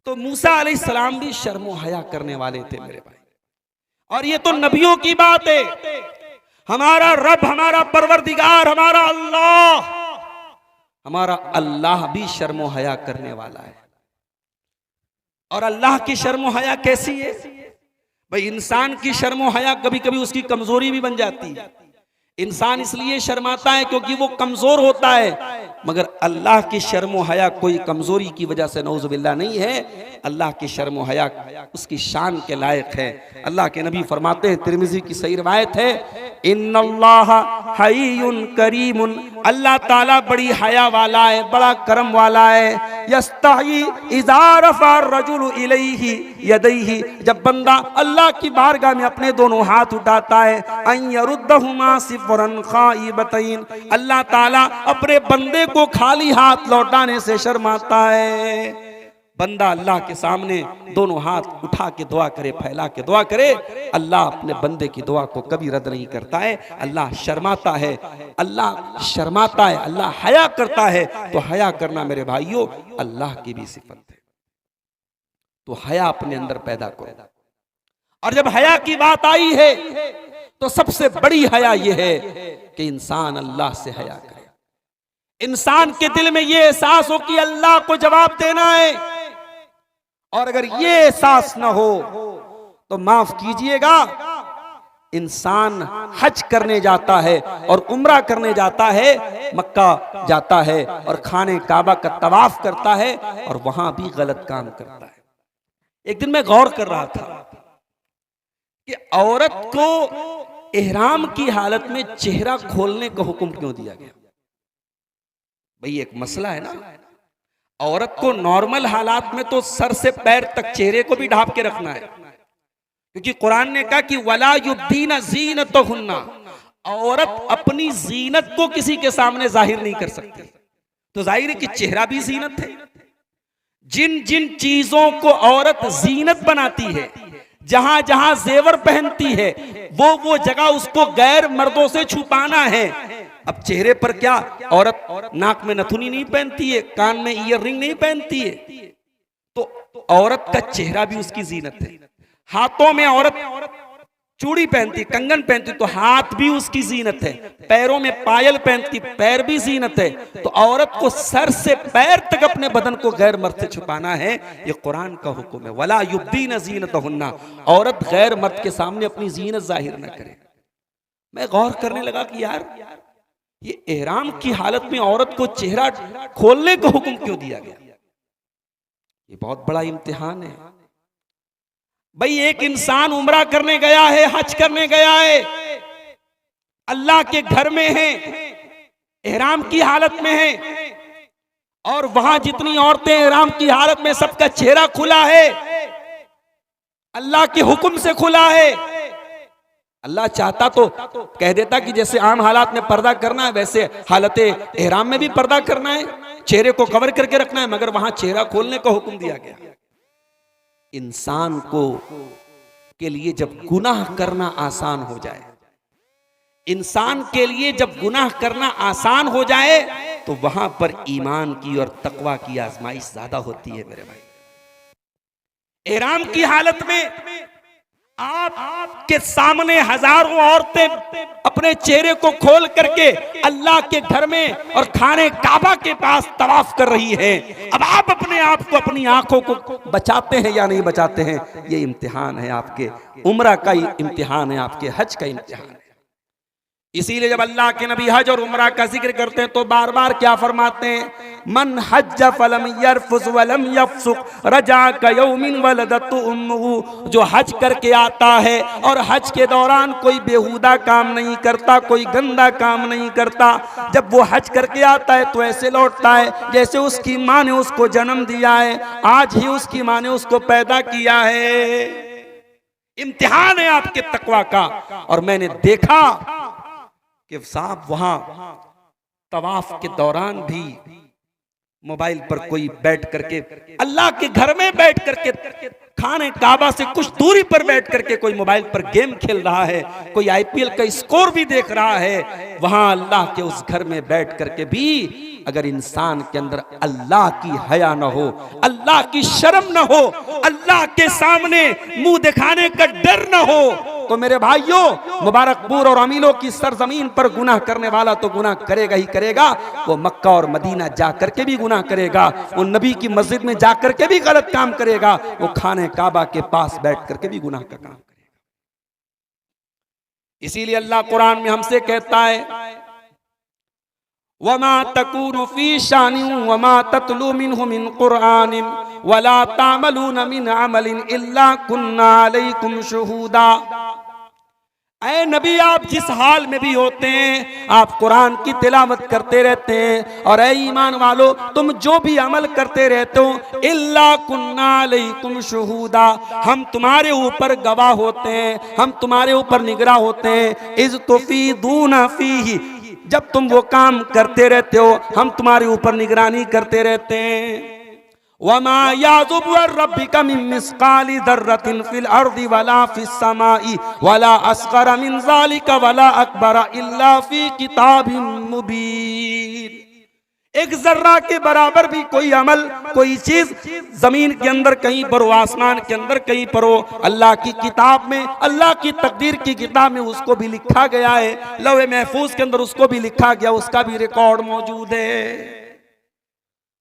तो मूसा अलैहिस्सलाम भी शर्मो हया करने वाले थे मेरे भाई। और ये तो नबियों की बात है। हमारा रब, हमारा परवरदिगार, हमारा अल्लाह भी शर्मो हया करने वाला है। और अल्लाह की शर्मो हया कैसी है भाई? इंसान की शर्मो हया कभी कभी उसकी कमजोरी भी बन जाती है। इंसान इसलिए शर्माता है क्योंकि वो कमजोर होता है, मगर अल्लाह की शर्मो हया कोई कमजोरी की वजह से नौजुबिल्लाह नहीं है। अल्लाह की शर्मो हया उसकी शान के लायक है। अल्लाह के नबी फरमाते हैं, तिरमिज़ी की सही रिवायत है, इन्नल्लाह हय्युन करीमुन, अल्लाह ताला बड़ी हया वाला है, बड़ा करम वाला है। यस्तही इज़ा रफ़ा रजुलु इलैहि यदैहि, जब बंदा अल्लाह की बारगाह में अपने दोनों हाथ उठाता है, अन यरुद्दहुमा सिफ़रन खाइबतैन, अल्लाह ताला अपने बंदे को खाली हाथ लौटाने से शर्माता है। बंदा अल्लाह के सामने दोनों हाथ उठा के दुआ करे, फैला के दुआ करे, अल्लाह अपने बंदे की दुआ को कभी रद्द नहीं करता है। अल्लाह शर्माता है, अल्लाह शर्माता है, अल्लाह हया करता है। तो हया करना मेरे भाइयों अल्लाह की भी सिफत है। तो हया अपने अंदर पैदा करो। और जब हया की बात आई है तो सबसे बड़ी हया यह है कि इंसान अल्लाह से हया करे। इंसान के दिल में यह एहसास हो कि अल्लाह को जवाब देना है। और अगर ये एहसास ना हो तो माफ कीजिएगा, इंसान हज करने जाता है और उम्रा करने जाता है, मक्का जाता है और खाने काबा का तवाफ करता है और वहां भी गलत काम करता है। एक दिन मैं गौर कर रहा था कि औरत को एहराम की हालत में चेहरा खोलने का हुक्म क्यों दिया गया? भाई एक मसला है ना। औरत को नॉर्मल हालात में तो सर से पैर तक चेहरे को भी ढांप के रखना है, क्योंकि कुरान ने कहा कि वला युब्दीना ज़ीनतहुन्ना, औरत अपनी जीनत को किसी के सामने जाहिर नहीं कर सकती। तो जाहिर है कि चेहरा भी जीनत है। जिन जिन चीजों को औरत जीनत बनाती है, जहां जहां जेवर पहनती है, वो जगह उसको गैर मर्दों से छुपाना है। अब चेहरे पर क्या औरत नाक में नथुनी नहीं पहनती है, कान में ईयर रिंग नहीं पहनती है, तो औरत का चेहरा भी उसकी जीनत है। हाथों में औरत चूड़ी पहनती, कंगन पहनती, तो हाथ भी उसकी जीनत है। पैरों में पायल पहनती, पैर भी जीनत है। तो औरत को सर से पैर तक अपने बदन को गैर मर्द से छुपाना है, ये कुरान का हुक्म है। वला युब्दीना ज़ीनतहुन्ना, औरत गैर मर्द के सामने अपनी जीनत जाहिर न करे। मैं गौर करने लगा कि यार ये एहराम की हालत में औरत को चेहरा खोलने का हुक्म क्यों दिया गया? ये बहुत बड़ा इम्तिहान है भाई। एक इंसान उम्रा करने गया है, हज करने गया है, अल्लाह के घर में है, एहराम की हालत में है, और वहां जितनी औरतें एहराम की हालत में सबका चेहरा खुला है, अल्लाह के हुक्म से खुला है। अल्लाह चाहता तो कह देता कि जैसे आम हालात में पर्दा करना है वैसे हालत एहराम में भी पर्दा करना है, चेहरे को कवर करके रखना है, मगर वहां चेहरा खोलने का हुक्म दिया गया। इंसान को के लिए जब गुनाह करना आसान हो जाए, इंसान के लिए जब गुनाह करना आसान हो जाए, तो वहां पर ईमान की और तकवा की आजमाइश ज्यादा होती है मेरे भाई। एहराम की हालत में आपके सामने हजारों औरतें अपने चेहरे को खोल करके अल्लाह के घर में और खाने काबा के पास तवाफ कर रही हैं। अब आप अपने आप को, अपनी आंखों को बचाते हैं या नहीं बचाते हैं? ये इम्तिहान है, आपके उम्रा का इम्तिहान है, आपके हज का इम्तिहान है। इसीलिए जब अल्लाह के नबी हज और उम्रा का जिक्र करते हैं तो बार बार क्या फरमाते हैं, मन हज फलम यरफुस वलम यफसुक रजा कयौमिन वलदतु उम्मुहु। जो हज करके आता है और हज के दौरान कोई बेहुदा काम नहीं करता, कोई गंदा काम नहीं करता, जब वो हज करके आता है तो ऐसे लौटता है जैसे उसकी माँ ने उसको जन्म दिया है, आज ही उसकी माँ ने उसको पैदा किया है। इम्तिहान है आपके तकवा का। और मैंने देखा कि साहब वहां तवाफ के दौरान भी मोबाइल पर कोई बैठ करके, अल्लाह के घर में बैठ करके, खाने काबा से कुछ दूरी पर बैठ करके कोई मोबाइल पर गेम खेल रहा है, कोई आईपीएल का स्कोर भी देख रहा है। वहां अल्लाह के उस घर में बैठ करके भी अगर इंसान के अंदर अल्लाह की हया न हो, अल्लाह की शर्म न हो, अल्लाह के सामने मुंह दिखाने का डर न हो, तो मेरे भाइयों, मुबारकपुर और अमीलों की सरजमीन पर गुनाह करने वाला तो गुनाह करेगा ही करेगा, वो मक्का और मदीना जाकर के भी गुनाह करेगा, वो नबी की मस्जिद में जाकर के भी गलत काम करेगा, वो खाने काबा के पास बैठ करके भी गुनाह का काम करेगा। इसीलिए अल्लाह कुरान में हमसे कहता है, वमा तकूनु फी शानिन वमा ततलू मिन्हु मिन कुरआनिन वला तामलून मिन अमलिन इल्ला कुन्ना अलैकुम शुहूदा। ऐ नबी, आप जिस हाल में भी होते हैं आप कुरान की तिलावत करते रहते हैं, और ऐ ईमान वालों, तुम जो भी अमल करते रहते हो, इल्ला कुन्ना अलैकुम शुहूदा, हम तुम्हारे ऊपर गवाह होते हैं, हम तुम्हारे ऊपर निगरां होते हैं। इज़ तुफीदूना फीही, जब तुम वो काम करते रहते हो हम तुम्हारे ऊपर निगरानी करते रहते हैं। वमा याज़ुबु रब्बिका मिन मिस्काली दर्रतिन फिल अर्दि वला फिस समाई वला अस्ग़र मिन ज़ालिका वला अकबर इल्ला फी किताबिन मुबीन। एक जर्रा के बराबर भी कोई अमल, कोई चीज जमीन के अंदर कहीं पर हो, आसमान के अंदर कहीं पर हो, अल्लाह की किताब में, अल्लाह की तकदीर की किताब में उसको भी लिखा गया है, लौहे महफूज के अंदर उसको भी लिखा गया, उसका भी रिकॉर्ड मौजूद है।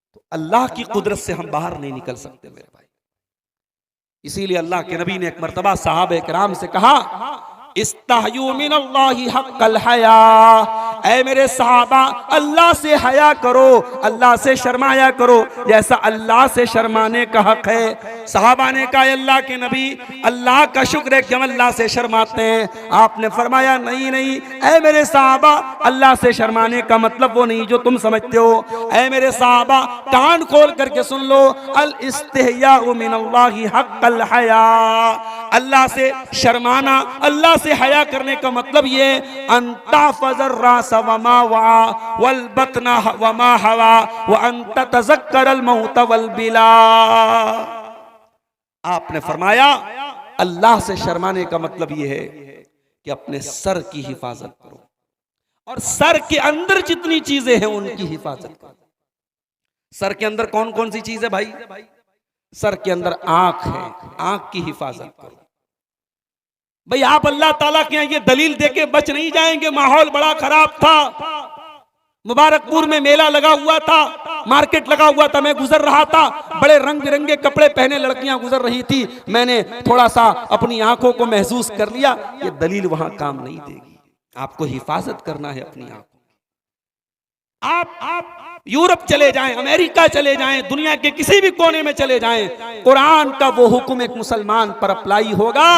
तो अल्लाह की कुदरत से हम बाहर नहीं निकल सकते मेरे भाई। इसीलिए अल्लाह के नबी ने एक मर्तबा सहाबा किराम से कहा, इस्तहयू मिनल्लाहि हक्कल हया, ऐ मेरे सहाबा अल्लाह से हया करो, अल्लाह से शर्माया करो जैसा अल्लाह से शर्माने का हक है। सहाबा ने कहा, अल्लाह के नबी, अल्लाह का शुक्र है कि हम अल्लाह से शर्माते हैं। आपने फरमाया, नहीं नहीं ऐ मेरे सहाबा, अल्लाह से शर्माने का मतलब वो नहीं जो तुम समझते हो। ऐ मेरे सहाबा कान खोल करके सुन लो, अल इस्तिहयाउ मिनल्लाहि हक्कल हया, अल्लाह से शर्माना, अल्लाह से हया करने का मतलब ये, अंता फजर रास वमा वा वल बतना वमा हवा व अंत तज़क्करल मौत वल बिला। आपने फरमाया अल्लाह से शर्माने का मतलब ये है कि अपने सर की हिफाजत करो, और सर के अंदर जितनी चीजें हैं उनकी हिफाजत करो। सर के अंदर कौन कौन सी चीज है भाई? सर के अंदर आंख है, आंख की हिफाजत करो। भाई आप अल्लाह ताला के यहाँ ये दलील देके बच नहीं जाएंगे। माहौल बड़ा खराब था, मुबारकपुर में मेला लगा हुआ था, मार्केट लगा हुआ था, मैं गुजर रहा था, बड़े रंग बिरंगे कपड़े पहने लड़कियां गुजर रही थी, मैंने थोड़ा सा अपनी आंखों को महसूस कर लिया। ये दलील वहां काम नहीं देगी, आपको हिफाजत करना है अपनी आंखों। आप यूरोप चले जाएं, अमेरिका चले जाएं, दुनिया के किसी भी कोने में चले जाएं, कुरान का वो हुक्म एक मुसलमान पर अप्लाई होगा।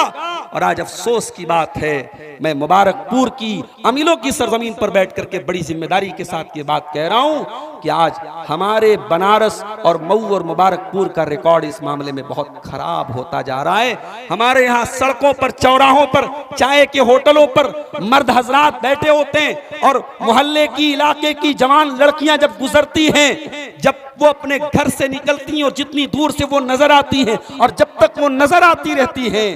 और आज अफसोस की बात है, मैं मुबारकपुर की अमीलों की सरजमीन पर बैठ करके बड़ी जिम्मेदारी के साथ ये बात कह रहा हूं कि आज हमारे बनारस और मऊ और मुबारकपुर का रिकॉर्ड इस मामले में बहुत खराब होता जा रहा है। हमारे यहाँ सड़कों पर, चौराहों पर, चाय के होटलों पर मर्द हजरात बैठे होते हैं, और मोहल्ले की, इलाके की जवान लड़कियां जब गुजरती हैं, जब वो अपने घर से निकलती हैं और जितनी दूर से वो नजर आती हैं, और जब तक वो नजर आती रहती हैं,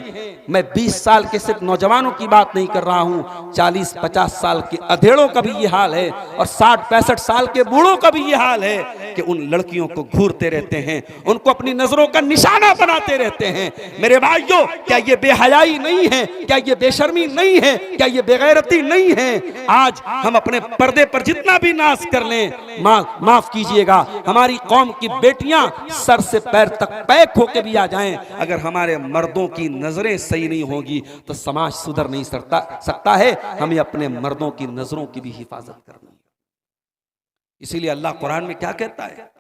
मैं 20 साल के सिर्फ नौजवानों की बात नहीं कर रहा हूं, 40-50 साल के अधेड़ों का भी ये हाल है, और 60-65 साल के बूढ़ों का भी ये हाल है कि उन लड़कियों को घूरते रहते हैं, उनको अपनी नजरों का निशाना बनाते रहते हैं। मेरे भाइयों, क्या ये बेहयाई नहीं है? क्या ये बेशर्मी नहीं है? क्या ये बेगैरती नहीं है? आज हम अपने पर्दे पर जितना भी नाज कर लें, माफ कीजिएगा, हमारी कौम की बेटियां सर से पैर तक पैक होके भी आ जाएं, अगर हमारे मर्दों की नजरें सही नहीं होगी तो समाज सुधर नहीं सकता है। हमें अपने मर्दों की नजरों की भी हिफाजत करनी है। इसीलिए अल्लाह कुरान में क्या कहता है,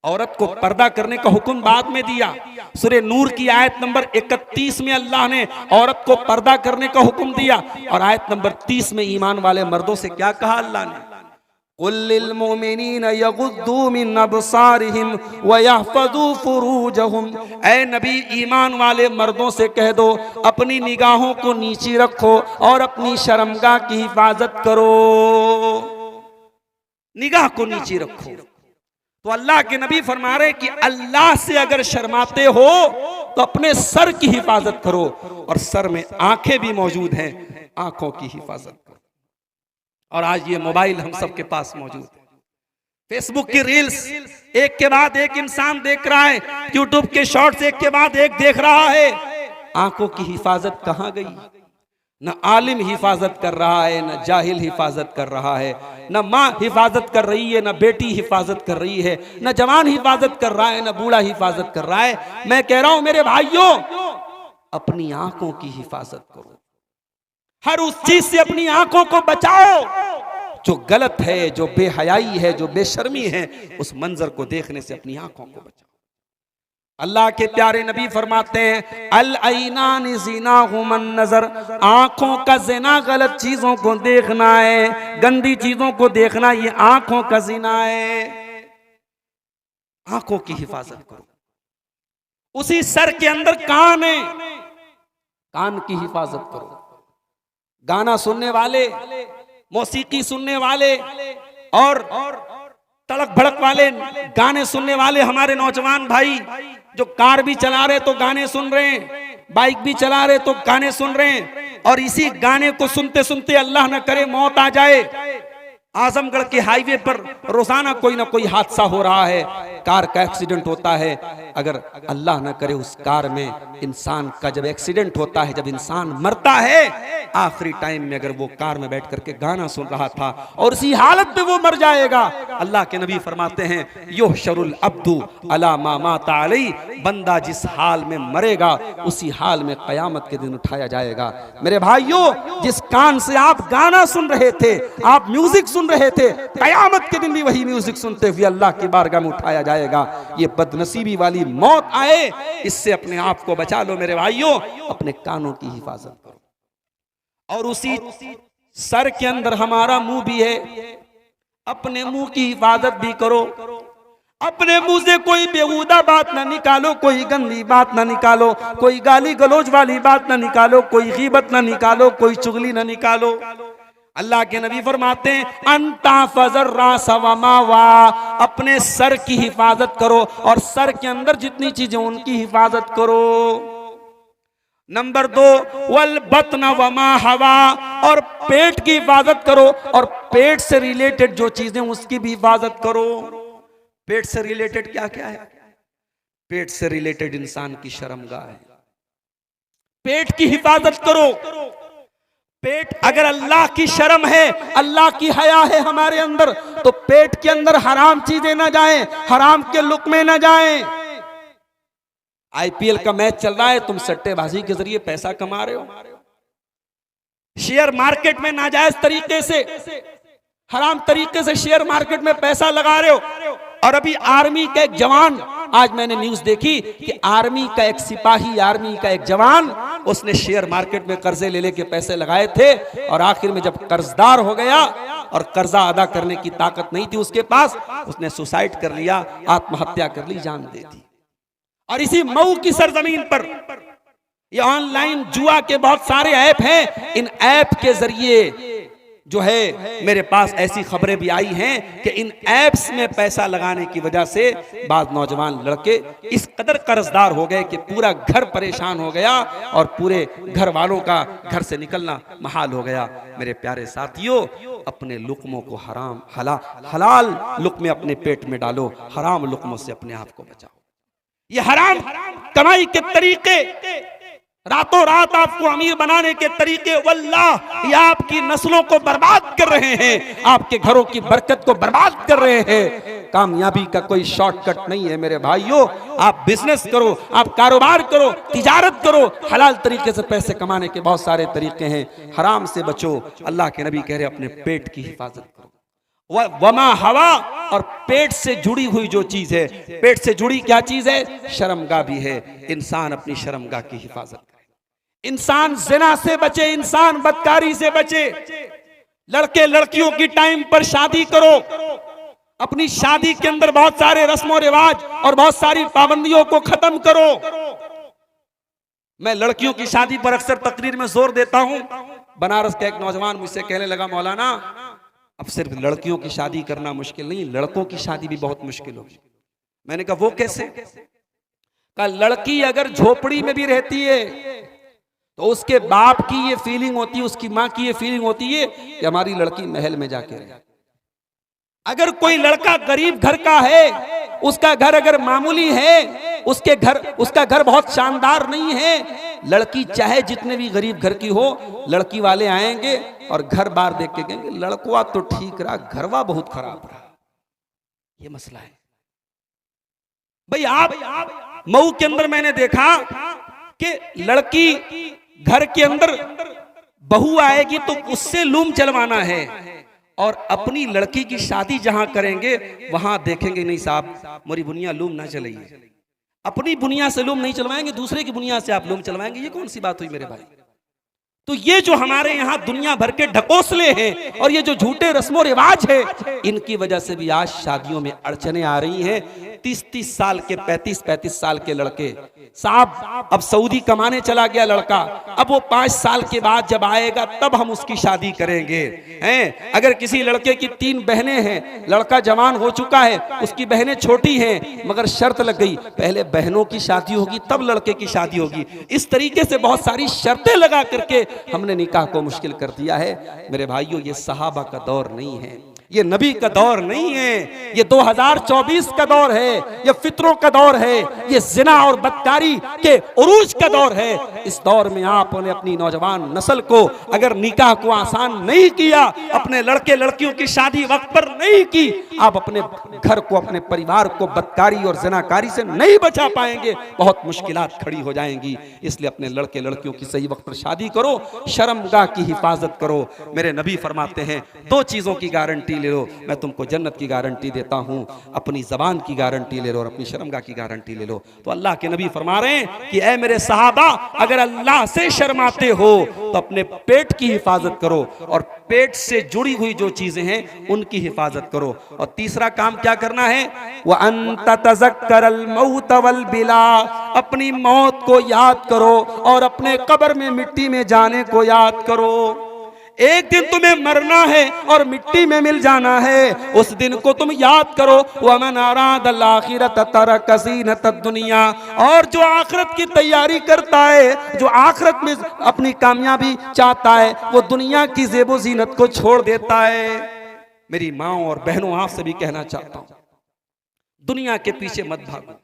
औरत को पर्दा करने का हुक्म बाद में दिया। सूरह नूर की आयत नंबर 31 में अल्लाह ने औरत को पर्दा करने का हुक्म दिया, और आयत नंबर 30 में ईमान वाले मर्दों से क्या कहा अल्लाह ने, कुल लिल मोमिनीन यगुद्दू मिन अबसारिहिम व यहफज़ू फुरूजहुम। ऐ नबी, ईमान वाले मर्दों से कह दो अपनी निगाहों को नीची रखो और अपनी शर्मगाह की हिफाजत करो, निगाह को नीची रखो। तो अल्लाह के नबी फरमा रहे कि अल्लाह से अगर शर्माते हो तो अपने सर की हिफाजत करो, और सर में आंखें भी मौजूद हैं, आंखों की हिफाजत करो। और आज ये मोबाइल हम सबके पास मौजूद है, फेसबुक की रील्स एक के बाद एक इंसान देख रहा है, यूट्यूब के शॉर्ट्स एक के बाद एक देख रहा है। आंखों की हिफाजत कहां गई? न आलिम हिफाजत कर रहा है, न जाहिल हिफाजत कर रहा है, न माँ हिफाजत कर रही है, न बेटी हिफाजत कर रही है, न जवान हिफाजत कर रहा है, न बूढ़ा हिफाजत कर रहा है। मैं कह रहा हूं मेरे भाइयों, अपनी आंखों की हिफाजत करो, हर उस चीज से अपनी आंखों को बचाओ जो गलत है, जो बेहयाई है, जो बेशर्मी है, उस मंजर को देखने से अपनी आंखों को बचाओ। अल्लाह के प्यारे नबी फरमाते हैं, अल ऐनान ज़िनाहुमन नज़र, आंखों का ज़िना गलत चीजों को देखना है, गंदी चीजों को देखना, ये आंखों का ज़िना है। आंखों की हिफाजत करो। उसी सर के अंदर कान है, कान की हिफाजत करो। गाना सुनने वाले, मौसीकी सुनने वाले और तड़क भड़क वाले गाने सुनने वाले हमारे नौजवान भाई जो कार भी चला रहे तो गाने सुन रहे हैं, बाइक भी चला रहे तो गाने सुन रहे हैं, और इसी गाने को सुनते सुनते अल्लाह न करे मौत आ जाए। आजमगढ़ के हाईवे पर रोजाना कोई ना कोई हादसा हो रहा है, कार का एक्सीडेंट होता है। अगर अल्लाह न करे उस कार में इंसान का जब एक्सीडेंट होता है, जब इंसान मरता है, आखिरी टाइम में अगर वो कार में बैठ करके गाना सुन रहा था और इसी हालत में वो मर जाएगा, अल्लाह के नबी फरमाते हैं, युहशरुल अब्दु अला मा माता अलैहि, बंदा जिस हाल में मरेगा उसी हाल में कयामत के दिन उठाया जाएगा। मेरे भाइयों, जिस कान से आप गाना सुन रहे थे, आप म्यूजिक सुन रहे थे, कयामत के दिन भी वही म्यूजिक सुनते हुए अल्लाह की बारगाह में उठाया जाएगा। ये बदनसीबी वाली मौत आए, इससे अपने आप को बचा लो मेरे भाइयों, अपने कानों की हिफाजत करो। और उसी सर के अंदर हमारा मुंह भी है, अपने मुंह की हिफाजत भी करो। अपने मुंह से कोई बेहुदा बात ना निकालो, कोई गंदी बात ना निकालो, कोई गाली गलौज वाली बात ना निकालो, कोई गीबत ना निकालो, कोई चुगली ना निकालो। अल्लाह के नबी फरमाते हैं, अंता फजर रास वमा वा, अपने सर की हिफाजत करो और सर के अंदर जितनी चीजें उनकी हिफाजत करो। नंबर 2, वल बतन वमा हवा, और पेट की हिफाजत करो और पेट से रिलेटेड जो चीजें उसकी भी हिफाजत करो। पेट से रिलेटेड क्या क्या है? पेट से रिलेटेड इंसान की शर्मगाह है, पेट की हिफाजत करो। पेट अगर अल्लाह की शर्म है, अल्लाह की हया है हमारे अंदर, तो पेट के अंदर हराम चीजें ना जाएं, हराम के लुक़्मे ना जाएं। आईपीएल का मैच चल रहा है, तुम सट्टेबाजी के जरिए पैसा कमा रहे हो, शेयर मार्केट में नाजायज तरीके से, हराम तरीके से शेयर मार्केट में पैसा लगा रहे हो। और अभी आर्मी का एक जवान, आज मैंने न्यूज देखी कि आर्मी का एक सिपाही, आर्मी का एक जवान, उसने शेयर मार्केट में कर्जे ले लेके पैसे लगाए थे, और आखिर में जब कर्जदार हो गया और कर्जा अदा करने की ताकत नहीं थी उसके पास, उसने सुसाइड कर लिया, आत्महत्या कर ली, जान दे दी। और इसी मऊ की सरजमीन पर ये ऑनलाइन जुआ के बहुत सारे ऐप हैं, इन ऐप के जरिए जो है मेरे पास ऐसी खबरें भी आई हैं कि इन ऐप्स में पैसा लगाने की वजह से बाद नौजवान लड़के इस कदर कर्जदार हो गए कि पूरा घर परेशान हो गया और पूरे घर वालों का घर से निकलना महाल हो गया। मेरे प्यारे साथियों, अपने लुक़्मों को हराम हलाल लुक़्मे अपने पेट में डालो, हराम लुक़्मों से अपने आप को बचाओ। ये हराम कमाई के तरीके रातों रात आपको अमीर बनाने के तरीके वल्लाह ये आपकी नस्लों को बर्बाद कर रहे हैं, आपके घरों की बरकत को बर्बाद कर रहे हैं। कामयाबी का कोई शॉर्टकट नहीं है मेरे भाइयों। आप बिजनेस करो, आप कारोबार करो, तिजारत करो, हलाल तरीके से पैसे कमाने के बहुत सारे तरीके हैं। हराम से बचो। अल्लाह के नबी कह रहे अपने पेट की हिफाजत करो। वमा हवा, और पेट से जुड़ी हुई जो चीज है, पेट से जुड़ी क्या चीज है? शर्मगाह भी है। इंसान अपनी शर्मगाह की हिफाजत करे, इंसान जिना से बचे, इंसान बदकारी से बचे। लड़के लड़कियों की टाइम पर शादी करो। अपनी शादी के अंदर बहुत सारे रस्मों रिवाज और बहुत सारी पाबंदियों को खत्म करो। मैं लड़कियों की शादी पर अक्सर तकरीर में जोर देता हूं। बनारस का एक नौजवान मुझसे कहने लगा, मौलाना अब सिर्फ लड़कियों की शादी करना मुश्किल नहीं, लड़कों की शादी भी बहुत मुश्किल होगी। मैंने कहा वो कैसे? कहा लड़की अगर झोपड़ी में भी रहती है तो उसके बाप की ये फीलिंग होती है, उसकी माँ की ये फीलिंग होती है कि हमारी लड़की महल में जाके रहे। अगर कोई लड़का गरीब घर का है, उसका घर अगर मामूली है, उसका घर बहुत शानदार नहीं है, लड़की चाहे जितने भी गरीब घर की हो, लड़की वाले आएंगे और घर बार देख के कहेंगे लड़कवा तो ठीक रहा, घरवा बहुत खराब रहा। ये मसला है भाई। आप मऊ के अंदर मैंने देखा कि लड़की घर के अंदर बहू आएगी तो उससे लूम चलवाना है, और अपनी लड़की की शादी जहां करेंगे वहां देखेंगे नहीं साहब मोरी बुनिया लूम ना चलाइए। अपनी बुनिया से लूम नहीं चलवाएंगे, दूसरे की बुनिया से आप लूम चलवाएंगे। ये कौन सी बात हुई मेरे भाई? तो ये जो हमारे यहाँ दुनिया भर के ढकोसले हैं और ये जो झूठे रस्मों रिवाज है, इनकी वजह से भी आज शादियों में अड़चने आ रही हैं। 30-30 साल के, 35-35 साल के लड़के, साहब अब सऊदी कमाने चला गया लड़का, अब वो 5 साल के बाद जब आएगा तब हम उसकी शादी करेंगे हैं। अगर किसी लड़के की 3 बहनें हैं, लड़का जवान हो चुका है, उसकी बहनें छोटी हैं, मगर शर्त लग गई पहले बहनों की शादी होगी तब लड़के की शादी होगी। इस तरीके से बहुत सारी शर्तें लगा करके हमने निकाह को मुश्किल कर दिया है। मेरे भाइयों ये सहाबा का दौर नहीं है, ये नबी का दौर नहीं है, ये 2024 का दौर है, ये फित्रों का दौर है, ये जिना और बदकारी के उरूज का दौर है। इस दौर में आपने अपनी नौजवान नस्ल को अगर निकाह को आसान नहीं किया, अपने लड़के लड़कियों की शादी वक्त पर नहीं की, आप अपने घर को, अपने परिवार को बदकारी और जिनाकारी से नहीं बचा पाएंगे, बहुत मुश्किलात खड़ी हो जाएंगी। इसलिए अपने लड़के लड़कियों की सही वक्त पर शादी करो, शर्मगाह की हिफाजत करो। मेरे नबी फरमाते हैं 2 चीजों की गारंटी ले लो, मैं तुमको जन्नत की गारंटी देता हूं, अपनी जबान की गारंटी ले लो और अपनी शर्मगाह की गारंटी ले लो। तो अल्लाह के नबी फरमा रहे हैं कि ऐ मेरे सहाबा, अगर अल्लाह से शर्माते हो तो अपने पेट की हिफाजत करो और पेट से जुड़ी हुई जो चीजें हैं उनकी हिफाजत करो। और तीसरा काम क्या करना है? व अंत तज़क्करल मौत वल बिला, अपनी मौत को याद करो और अपने कब्र में मिट्टी में जाने को याद करो। एक दिन तुम्हें मरना है और मिट्टी में मिल जाना है, उस दिन को तुम याद करो। वमन अरादल आखिरत तरक ज़ीनतद दुनिया, और जो आखिरत की तैयारी करता है, जो आखिरत में अपनी कामयाबी चाहता है, वो दुनिया की ज़ेबो ज़ीनत को छोड़ देता है। मेरी माँ और बहनों, आपसे भी कहना चाहता हूँ, दुनिया के पीछे मत भागो।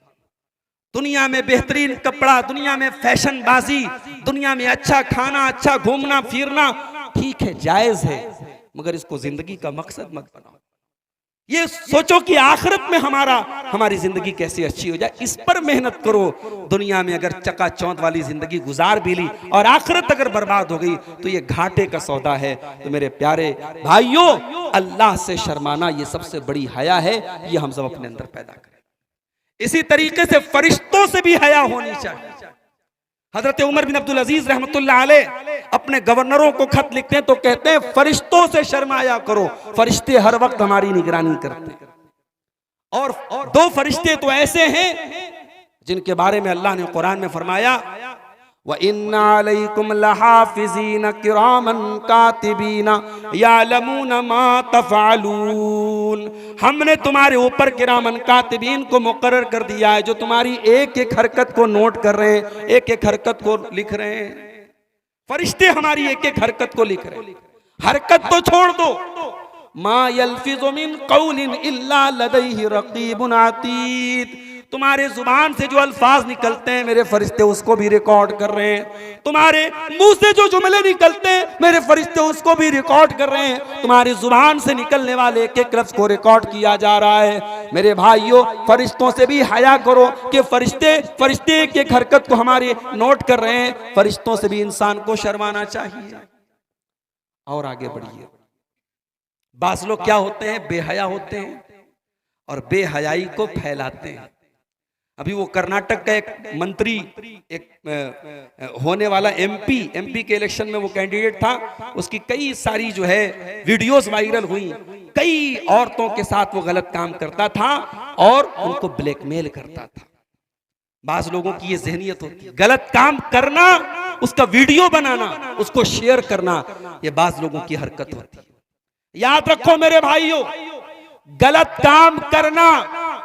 दुनिया में बेहतरीन कपड़ा, दुनिया में फैशनबाजी, दुनिया में अच्छा खाना, अच्छा घूमना फिरना ठीक है, जायज है, मगर इसको जिंदगी का मकसद मत बनाओ। ये सोचो कि आखिरत में हमारी जिंदगी कैसे अच्छी हो जाए, इस पर मेहनत करो। दुनिया में अगर चकाचौंध वाली जिंदगी गुजार भी ली और आखिरत अगर बर्बाद हो गई तो ये घाटे का सौदा है। तो मेरे प्यारे भाइयों, अल्लाह से शर्माना ये सबसे बड़ी हया है, ये हम सब अपने अंदर पैदा करें। इसी तरीके से फरिश्तों से भी हया होनी चाहिए। हजरत उमर बिन अब्दुल अजीज रहमतुल्लाह अलैह अपने गवर्नरों को खत लिखते हैं तो कहते हैं फरिश्तों से शर्माया करो, फरिश्ते हर वक्त हमारी निगरानी करते हैं। और 2 फरिश्ते तो ऐसे हैं जिनके बारे में अल्लाह ने कुरान में फरमाया, व इन्ना अलैकुम लहाफिज़ीन किरामन कातिबीना यालमून मा तफ़अलून, हमने तुम्हारे ऊपर किरामन कातिबीन को मुकर्रर कर दिया है, जो तुम्हारी एक एक हरकत को नोट कर रहे हैं, एक एक हरकत को लिख रहे हैं। फरिश्ते हमारी एक एक हरकत को लिख रहे हैं। हरकत तो छोड़ दो, मा यल्फिज़ु मिन क़ौलिन इल्ला लदैहि रक़ीबुन अतीद, तुम्हारे जुबान से जो अल्फाज निकलते हैं मेरे फरिश्ते उसको भी रिकॉर्ड कर रहे हैं, तुम्हारे मुंह से जो जुमले निकलते हैं मेरे फरिश्ते उसको भी रिकॉर्ड कर रहे हैं, तुम्हारी जुबान से निकलने वाले एक एक लफ्ज को रिकॉर्ड किया जा रहा है। मेरे भाइयों, फरिश्तों से भी हया करो कि फरिश्ते एक एक हरकत को हमारे नोट कर रहे हैं। फरिश्तों से भी इंसान को शर्माना चाहिए। और आगे बढ़िए। बास लोग क्या होते हैं, बेहया होते हैं और बेहयाई को फैलाते हैं। अभी वो कर्नाटक का एक मंत्री, एक होने वाला एमपी के इलेक्शन में वो कैंडिडेट था, उसकी कई सारी जो है वीडियोस वायरल हुई। कई औरतों के साथ वो गलत काम करता था और उनको ब्लैकमेल करता था। बास लोगों की ये ज़हनियत होती है, गलत काम करना, उसका वीडियो बनाना, उसको शेयर करना, ये बास लोगों की हरकत होती है। याद रखो मेरे भाइयों, गलत काम करना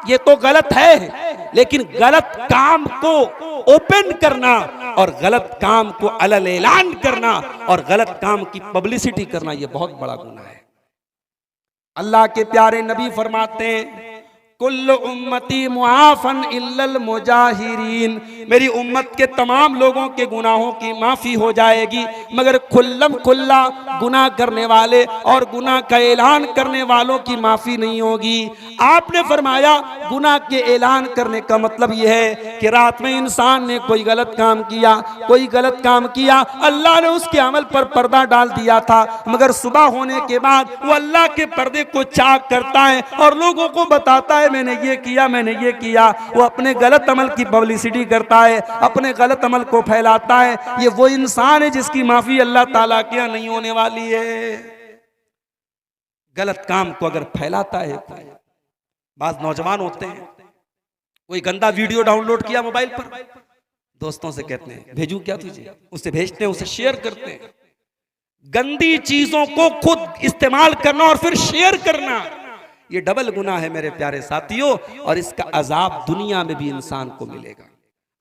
ये तो गलत है, लेकिन गलत काम को ओपन करना और गलत काम को अलल ऐलान करना और गलत काम की पब्लिसिटी करना ये बहुत बड़ा गुनाह है। अल्लाह के प्यारे नबी फरमाते हैं, कुल्लु उम्मती मुआफन इल्लल मुजाहिरीन, मेरी उम्मत के तमाम लोगों के गुनाहों की माफी हो जाएगी मगर खुल्ला गुनाह करने वाले और गुनाह का ऐलान करने वालों की माफी नहीं होगी। आपने फरमाया गुनाह के ऐलान करने का मतलब यह है कि रात में इंसान ने कोई गलत काम किया, अल्लाह ने उसके अमल पर पर्दा डाल दिया था, मगर सुबह होने के बाद वो अल्लाह के पर्दे को चाक करता है और लोगों को बताता है मैंने ये किया। वो अपने गलत अमल की पब्लिसिटी करता है, अपने गलत अमल को फैलाता है। ये वो इंसान है जिसकी माफी अल्लाह ताला के यहाँ नहीं होने वाली है। गलत काम को अगर फैलाता है, बाज नौजवान होते हैं, कोई गंदा वीडियो डाउनलोड किया मोबाइल पर, दोस्तों से कहते हैं भेजूं क्या तुझे, उससे भेजते हैं, उसे शेयर करते हैं। गंदी चीजों को खुद इस्तेमाल करना और फिर शेयर करना, ये डबल गुनाह है मेरे प्यारे साथियों, और इसका अजाब दुनिया में भी इंसान को मिलेगा।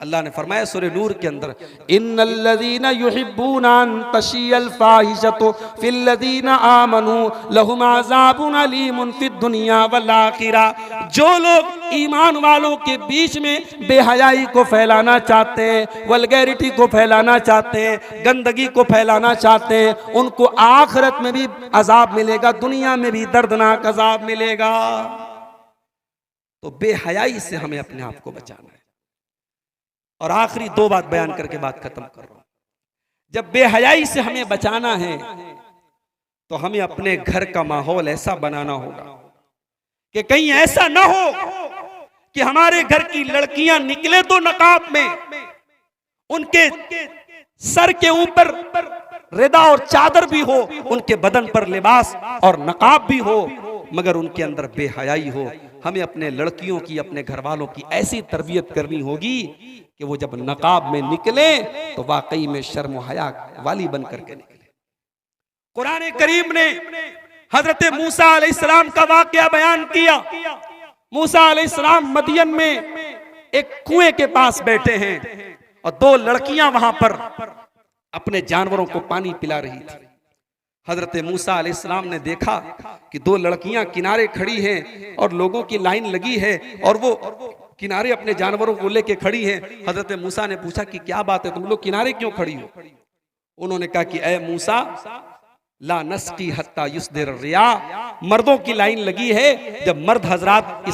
अल्लाह ने फरमाया सूरह नूर के अंदर, इन्नल्लज़ीना युहिब्बूना अन तशियल फाहिशतु फिल्लज़ीना आमनू लहुम अज़ाबुन अलीमुन फिद दुनिया वल आखिरा। जो लोग ईमान वालों के बीच में बेहयाई को फैलाना चाहते हैं, वल्गैरिटी को फैलाना चाहते हैं, गंदगी को फैलाना चाहते हैं, उनको आखिरत में भी अजाब मिलेगा, दुनिया में भी दर्दनाक अजाब मिलेगा। तो बेहयाई से हमें अपने आप को बचाना है। और आखिरी दो बात बयान करके बात खत्म कर रहा हूं। जब बेहयाई से हमें बचाना है तो हमें अपने घर का माहौल ऐसा बनाना होगा कि कहीं ऐसा ना हो कि हमारे घर की लड़कियां निकले तो नकाब में, उनके सर के ऊपर रिदा और चादर भी हो, उनके बदन पर लिबास और नकाब भी हो, मगर उनके अंदर बेहयाई हो। हमें अपने लड़कियों की, अपने घर वालों की ऐसी तरबियत करनी होगी कि वो जब नकाब में निकले तो वाकई में शर्म हया वाली बन करके निकले। कुरान करीम ने हजरत मूसा अलैहिस्सलाम का वाकया बयान किया। मूसा अलैहिस्सलाम मदियन में एक कुएं के पास बैठे हैं और दो लड़कियां वहां पर अपने जानवरों को पानी पिला रही थी। हजरत मूसा अलैहिस्सलाम ने देखा कि दो लड़कियां किनारे खड़ी हैं और लोगों की लाइन लगी है और वो किनारे अपने जानवरों को लेके खड़ी हैं। हजरत मूसा ने पूछा कि क्या बात है, तुम लोग किनारे क्यों खड़ी हो? उन्होंने कहा कि ऐ मूसा, ला नस्की हत्ता युस्दिर रिया, मर्दों की लाइन लगी है, जब मर्द हजरात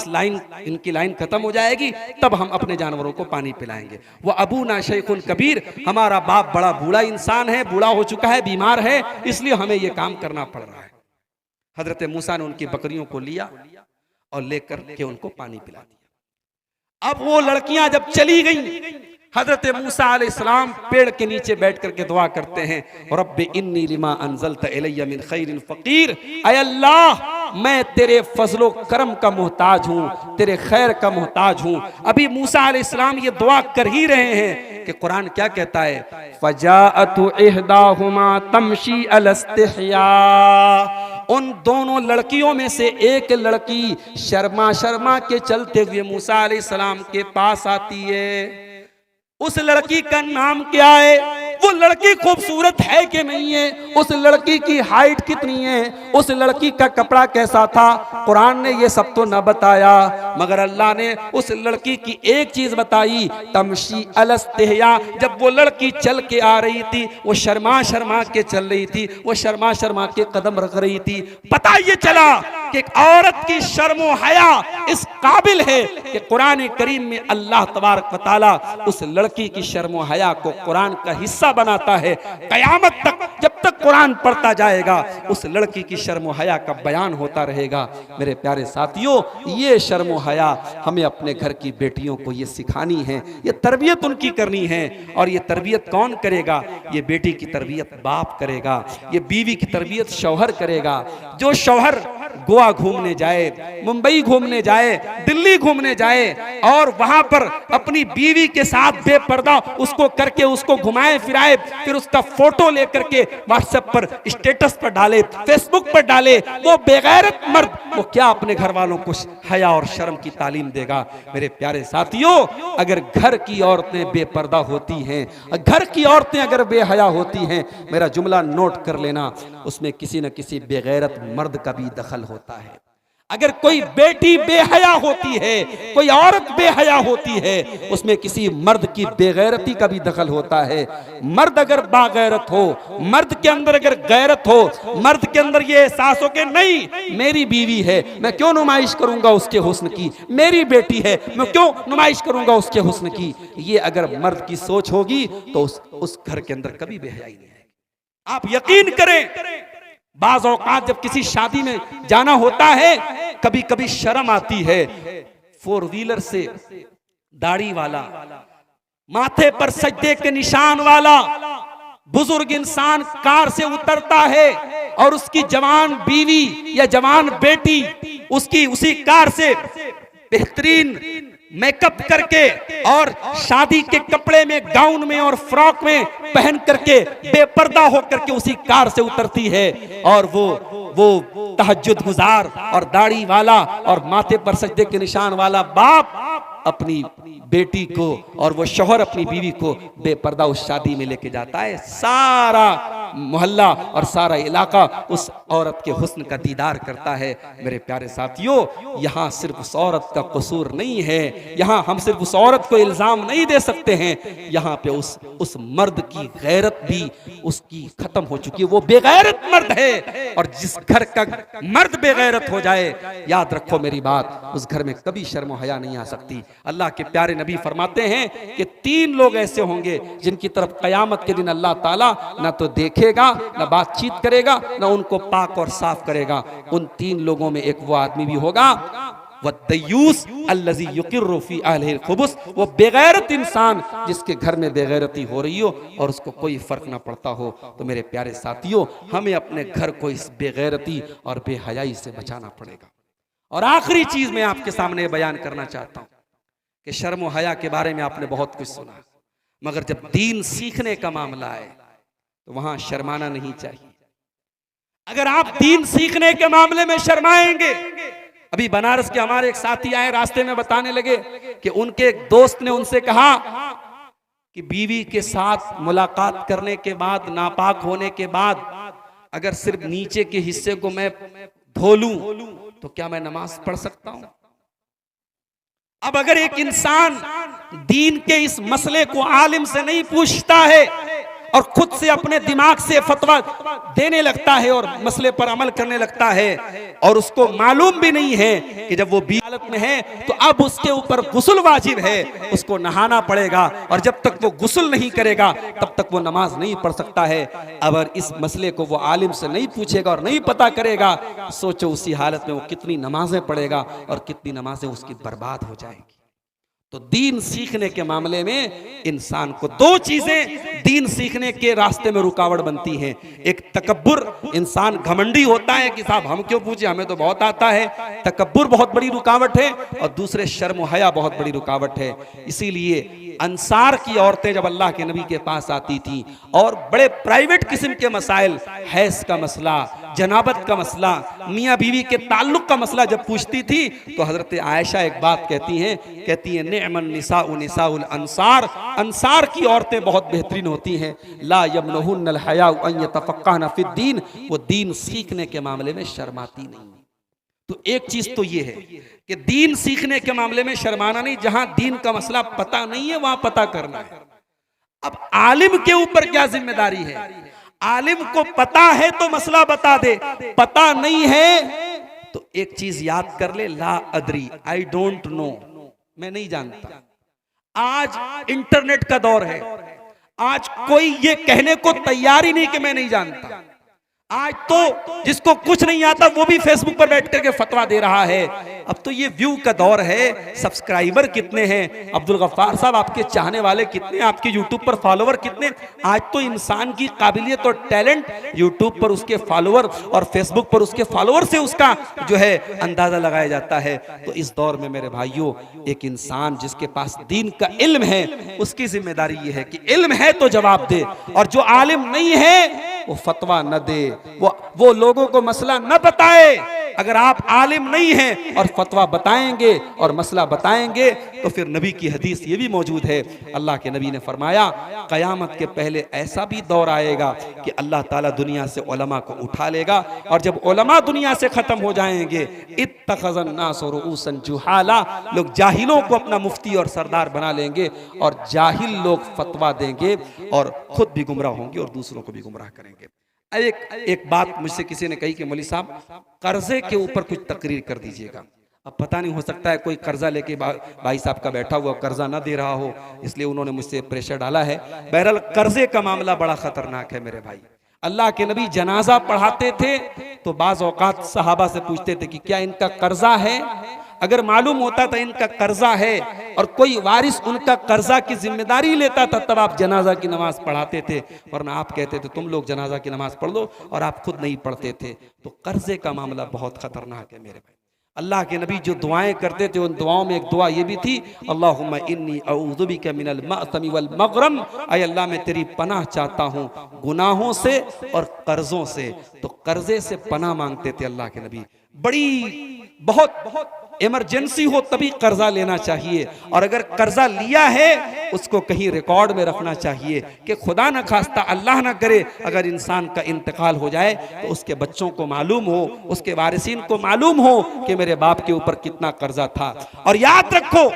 इनकी लाइन खत्म हो जाएगी तब हम अपने जानवरों को पानी पिलाएंगे। वो अबूना शैखुन कबीर, हमारा बाप बड़ा बूढ़ा इंसान है, बूढ़ा हो चुका है, बीमार है, इसलिए हमें ये काम करना पड़ रहा है। हजरत मूसा ने उनकी बकरियों को लिया और लेकर के उनको पानी पिला दिया। अब वो लड़कियां जब चली गईं, हजरत मूसा अलैहिस्सलाम पेड़ के नीचे बैठ करके दुआ करते हैं, रब्बि इन्नी लिमा अंज़लत इलैया मिन खैरिन फ़कीर, ऐ अल्लाह मैं तेरे फजलो करम का मोहताज हूँ, तेरे खैर का मोहताज हूँ। अभी मूसा अलैहिस्सलाम ये दुआ कर ही रहे हैं कि कुरान क्या कहता है, फ़जाअतु इहदाहुमा तमशी अला इस्तिहया, उन दोनों लड़कियों में से एक लड़की शर्मा के चलते हुए मूसा अलैहिस्सलाम के पास आती है। उस लड़की का नाम क्या है? वो लड़की खूबसूरत है कि नहीं है, उस लड़की की हाइट कितनी है, उस लड़की का कपड़ा कैसा था, कुरान ने ये सब तो न बताया, मगर अल्लाह ने उस लड़की की एक चीज बताई, तमशी अलस्तिहया। जब वो लड़की चल के आ रही थी, वो शर्मा शर्मा के चल रही थी, वो शर्मा शर्मा के कदम रख रही थी। पता ये चला कि एक औरत की शर्मो हया इस काबिल है कि कुरान करीम में अल्लाह तबारक व तआला उस लड़की की शर्मो हया को कुरान का हिस्सा बनाता है। कयामत तक जब तक कुरान पढ़ता जाएगा उस लड़की की शर्मो हया का बयान होता रहेगा। मेरे प्यारे साथियों, ये शर्मो हया हमें अपने घर की बेटियों को ये सिखानी है, ये तरबियत उनकी करनी है। और ये तरबियत कौन करेगा? ये बेटी की तरबियत बाप करेगा, ये बीवी की तरबियत शौहर करेगा। जो शौहर गोवा घूमने जाए, मुंबई घूमने जाए, दिल्ली घूमने जाए और वहां पर अपनी बीवी के साथ बेपर्दा उसको करके उसको घुमाए फिराए, फिर उसका फोटो लेकर के व्हाट्सएप पर स्टेटस पर डाले, फेसबुक पर डाले, वो बेगैरत मर्द वो क्या अपने घर वालों को हया और शर्म की तालीम देगा? मेरे प्यारे साथियों, अगर घर की औरतें बेपर्दा होती हैं, घर की औरतें अगर बेहया होती हैं, मेरा जुमला नोट कर लेना, उसमें किसी न किसी बेगैरत मर्द का भी दखल होता है। अगर कोई बेटी बेहया होती है, कोई औरत बेहया होती है, उसमें किसी मर्द की बेगैरती का भी दखल होता है। मर्द अगर बागैरत हो, मर्द के अंदर अगर गैरत हो, मर्द के अंदर ये एहसास हो कि नहीं मेरी बीवी है, मैं क्यों नुमाइश करूंगा उसके हुस्न की, मेरी बेटी है, मैं क्यों नुमाइश करूंगा उसके हुस्न की, ये अगर मर्द की सोच होगी तो उस घर के अंदर कभी बेहयाई नहीं है। आप यकीन करें, बाज़ औक़ात जब किसी शादी में जाना होता है, कभी कभी शर्म आती है। 4 व्हीलर से दाढ़ी वाला, माथे पर सज्दे के निशान वाला बुजुर्ग इंसान कार से उतरता है और उसकी जवान बीवी या जवान बेटी उसकी उसी कार से बेहतरीन मेकअप करके और शादी के कपड़े में, गाउन में और फ्रॉक में पहन करके बेपर्दा होकर के उसी कार से उतरती है। और वो तहज्जुद गुजार और दाढ़ी वाला और माथे पर सजदे के निशान वाला बाप अपनी बेटी को और वो शौहर अपनी बीवी को बेपर्दा उस शादी में लेके जाता है। सारा मोहल्ला और सारा इलाका उस औरत के हुस्न का दीदार करता है। मेरे प्यारे साथियों, यहाँ सिर्फ उस औरत का कसूर नहीं है, यहाँ हम सिर्फ उस औरत को इल्जाम नहीं दे सकते हैं, यहाँ पे उस मर्द की गैरत भी उसकी खत्म हो चुकी है। वो बेगैरत मर्द है, और जिस घर का मर्द बेगैरत हो जाए, याद रखो मेरी बात, उस घर में कभी शर्म हया नहीं आ सकती। अल्लाह के प्यारे नबी फरमाते हैं कि 3 लोग ऐसे होंगे जिनकी तरफ कयामत के दिन अल्लाह ताला ना तो देखेगा, ना बातचीत करेगा, ना उनको पाक और साफ करेगा। उन 3 लोगों में एक वो आदमी भी होगा, वद्दयूस अल्लज़ी युक़िर्रु फ़ी अहलिहिल खुबुस, वो बेगैरत इंसान जिसके घर में बेगैरती हो रही हो और उसको कोई फर्क ना पड़ता हो। तो मेरे प्यारे साथियों, हमें अपने घर को इस बेगैरती और बेहयाई से बचाना पड़ेगा। और आखिरी चीज मैं आपके सामने बयान करना चाहता हूं कि शर्म और हया के बारे में आपने बहुत कुछ सुना, मगर जब दीन सीखने का मामला है तो वहां शर्माना नहीं चाहिए। अगर आप दीन सीखने के मामले में शर्माएंगे, अभी बनारस के हमारे एक साथी आए, रास्ते में बताने लगे कि उनके एक दोस्त ने उनसे कहा कि बीवी के साथ मुलाकात करने के बाद, नापाक होने के बाद, अगर सिर्फ नीचे के हिस्से को मैं धो लूं तो क्या मैं नमाज पढ़ सकता हूं? अब अगर एक इंसान दीन के इस मसले को आलिम से नहीं पूछता है और खुद से अपने दिमाग से फतवा देने लगता है और मसले पर अमल करने लगता है, और उसको मालूम भी नहीं है कि जब वो हालत में है तो अब उसके ऊपर गुस्ल वाजिब है, उसको नहाना पड़ेगा, और जब तक वो गुस्ल नहीं करेगा तब तक वो नमाज नहीं पढ़ सकता है। अगर इस मसले को वो आलिम से नहीं पूछेगा और नहीं पता करेगा, सोचो उसी हालत में वो कितनी नमाजें पढ़ेगा और कितनी नमाजें उसकी बर्बाद हो जाएंगी। तो दीन सीखने के मामले में इंसान को 2 चीजें दीन सीखने के रास्ते में रुकावट बनती हैं। एक तकब्बुर, इंसान घमंडी होता है कि साहब हम क्यों पूछे, हमें तो बहुत आता है, तकब्बुर बहुत बड़ी रुकावट है, और दूसरे शर्म हया बहुत बड़ी रुकावट है। इसीलिए अंसार की औरतें जब अल्लाह के नबी के पास आती थी और बड़े प्राइवेट किस्म के मसाइल, हैज का मसला, जनाबत का मसला, मियाँ बीवी के ताल्लुक का मसला जब पूछती थी तो हजरत आयशा एक बात कहती हैं नेअमन निसाउ निसाउल अंसार, अंसार की औरतें बहुत बेहतरीन होती हैं। ला यमनहुन्नल हयाउ अन यतफक्कहना फिद्दीन, वो दीन सीखने के मामले में शर्माती नहीं। तो एक चीज तो ये है कि दीन सीखने के मामले में शर्माना नहीं, जहां दीन का मसला पता नहीं है वहां पता करना है। अब आलिम के ऊपर क्या जिम्मेदारी है? आलिम को पता है तो मसला बता दे, पता नहीं है तो एक चीज याद कर ले, ला अदरी, आई डोंट नो, मैं नहीं जानता। आज इंटरनेट का दौर है, आज कोई ये कहने को तैयार ही नहीं कि मैं नहीं जानता। आज तो जिसको कुछ नहीं आता वो भी फेसबुक पर बैठ करके फतवा दे रहा है। अब तो ये व्यू का दौर है, सब्सक्राइबर कितने हैं, अब्दुल गफ्फार साहब आपके चाहने वाले कितने, आपके यूट्यूब पर फॉलोवर कितने। आज तो इंसान की काबिलियत और टैलेंट यूट्यूब पर उसके फॉलोवर और फेसबुक पर उसके फॉलोवर से उसका जो है अंदाजा लगाया जाता है। तो इस दौर में मेरे भाइयों, एक इंसान जिसके पास दीन का इल्म है उसकी जिम्मेदारी ये है कि इल्म है तो जवाब दे, और जो आलिम नहीं है वो फतवा न दे, वो लोगों को मसला न बताए। अगर आप आलिम नहीं हैं और फतवा बताएंगे और मसला बताएंगे तो फिर नबी की हदीस ये भी मौजूद है, अल्लाह के नबी ने फरमाया क़यामत के पहले ऐसा भी दौर आएगा कि अल्लाह ताला दुनिया से उलमा को उठा लेगा, और जब उलमा दुनिया से खत्म हो जाएंगे इत्तख़ज़न नास रुऊसन जुहाला, लोग जाहिलों को अपना मुफ्ती और सरदार बना लेंगे और जाहिल लोग फतवा देंगे और खुद भी गुमराह होंगे और दूसरों को भी गुमराह करेंगे। एक बात मुझसे किसी ने कही कि मौलवी साहब कर्जे के ऊपर कुछ तकरीर कर दीजिएगा। अब पता नहीं, हो सकता है कोई कर्जा लेके भाई साहब का बैठा हुआ कर्जा ना दे रहा हो, इसलिए उन्होंने मुझसे प्रेशर डाला है। बहरहाल कर्जे का मामला बड़ा खतरनाक है मेरे भाई। अल्लाह के नबी जनाजा पढ़ाते थे तो बाज़ औकात सहाबा से पूछते थे कि क्या इनका कर्जा है। अगर मालूम होता था इनका कर्जा है और कोई वारिस उनका कर्जा की जिम्मेदारी लेता था तब आप जनाजा की नमाज पढ़ाते थे, वरना आप कहते थे तुम लोग जनाजा की नमाज पढ़ लो और आप खुद नहीं पढ़ते थे। तो कर्जे का मामला बहुत खतरनाक है मेरे भाई। अल्लाह के नबी जो दुआएं करते थे उन दुआओं में एक दुआ ये भी थी, अल्लाहुम्मा इन्नी अऊज़ु बिका मिनल मअतमी वल मग़रम, ऐ अल्लाह मैं तेरी पनाह चाहता हूँ गुनाहों से और कर्जों से। तो कर्जे से पनाह मांगते थे अल्लाह के नबी। बड़ी बहुत इमरजेंसी हो तभी कर्जा लेना चाहिए, और अगर कर्जा लिया है उसको कहीं रिकॉर्ड में रखना चाहिए कि खुदा न खास्ता अल्लाह न करे अगर इंसान का इंतकाल हो जाए तो उसके बच्चों को मालूम हो, उसके वारिसीन को मालूम हो कि मेरे बाप के ऊपर कितना कर्जा था। और याद रखो,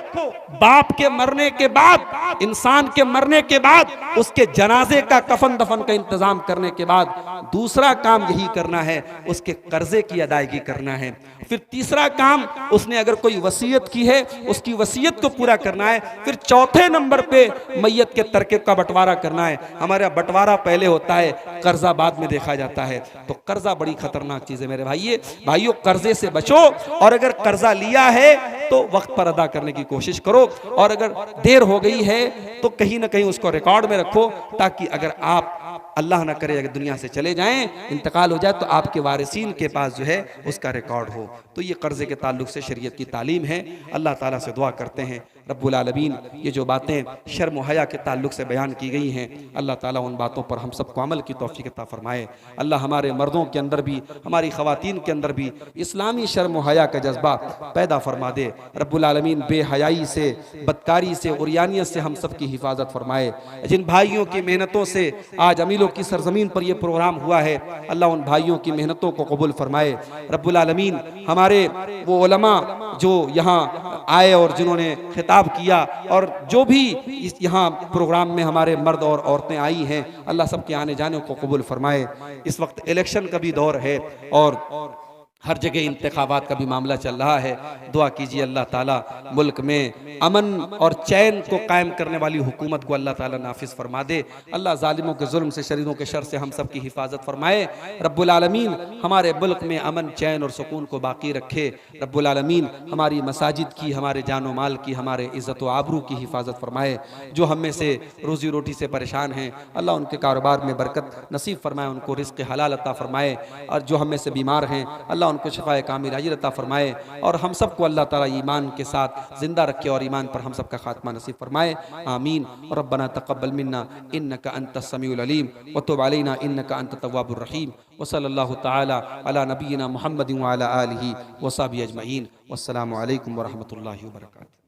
बाप के मरने के बाद, इंसान के मरने के बाद उसके जनाजे का कफन दफन का इंतजाम करने के बाद दूसरा काम यही करना है, उसके कर्जे की अदायगी करना है। फिर तीसरा काम, उसने अगर कोई वसीयत की है उसकी वसीयत को पूरा करना है। फिर चौथे नंबर पे मैयत के तरके का बंटवारा करना है। हमारा बंटवारा पहले होता है, कर्जा बाद में देखा जाता है। तो कर्जा बड़ी खतरनाक चीज है मेरे भाइयों, कर्जे से बचो, और अगर कर्जा लिया है तो वक्त पर अदा करने की कोशिश करो, और अगर देर हो गई है तो कहीं ना कहीं उसको रिकॉर्ड में रखो, ताकि अगर आप अल्लाह ना करे अगर दुनिया से चले जाएं, इंतकाल हो जाए, तो आपके वारिसीन के पास जो है उसका रिकॉर्ड हो। तो ये कर्जे के ताल्लुक से शरीयत की तालीम है। अल्लाह ताला से दुआ करते हैं रब्बुल आलमीन ये जो बातें शर्म व हया के ताल्लुक से बयान की गई हैं, अल्लाह ताला उन बातों पर हम सबको अमल की तौफीक अता फरमाए। अल्लाह हमारे मर्दों के अंदर भी, हमारी ख़वातीन के अंदर भी इस्लामी शर्म व हया का जज्बा पैदा फरमा दे। रब्बुल आलमीन बेहयाई से, बदकारी से, उरियानियत से हम सब की हिफाजत फरमाए। जिन भाइयों की मेहनतों से आज अमीलों की सरजमीन पर यह प्रोग्राम हुआ है, अल्लाह उन भाइयों की मेहनतों को कबूल फरमाए। रब्बुल आलमीन हमारे वो उलमा जो यहाँ आए और जिन्होंने खिताब किया, और जो भी इस यहाँ प्रोग्राम में हमारे मर्द और औरतें आई हैं, अल्लाह सबके आने जाने को कबूल फरमाए। इस वक्त इलेक्शन का भी दौर है और हर जगह इंतखाबात का भी मामला चल रहा है। दुआ कीजिए अल्लाह ताला मुल्क में अमन और चैन को कायम करने वाली हुकूमत को अल्लाह ताला नाफिज फरमा दे। अल्लाह जालिमों के जुल्म से, शरीरों के शर से हम सब की हिफाजत फरमाए। रब्बुल आलमीन हमारे मुल्क में अमन, चैन और सुकून को बाकी रखे। रब्बुल आलमीन हमारी मसाजिद की, हमारे जानो माल की, हमारे इज़्ज़त व आबरू की हिफाजत फरमाए। जो हम में से रोज़ी रोटी से परेशान हैं, अल्लाह उनके कारोबार में बरकत नसीब फरमाए, उनको रिज़्क़ हलाल अता फरमाए। और जो हम में से बीमार हैं, अल्लाह उनको शिफाए कामिल अजर अता फरमाए और हम सबको अल्लाह ताला ईमान के साथ जिंदा रखे और ईमान पर हम सबका खात्मा नसीब फरमाए। आमीन। रब्बना तक़ब्बल मिन्ना इन्नका अंतस समीउल अलीम व तुब अलैना इन्नका अंतत तव्वाबुर रहीम व सल्लल्लाहु तआला अला नबिय्यिना मुहम्मदिन व अला आलिहि व सहबिहि अजमईन। वस्सलामु अलैकुम व रहमतुल्लाहि व बरकातुहू।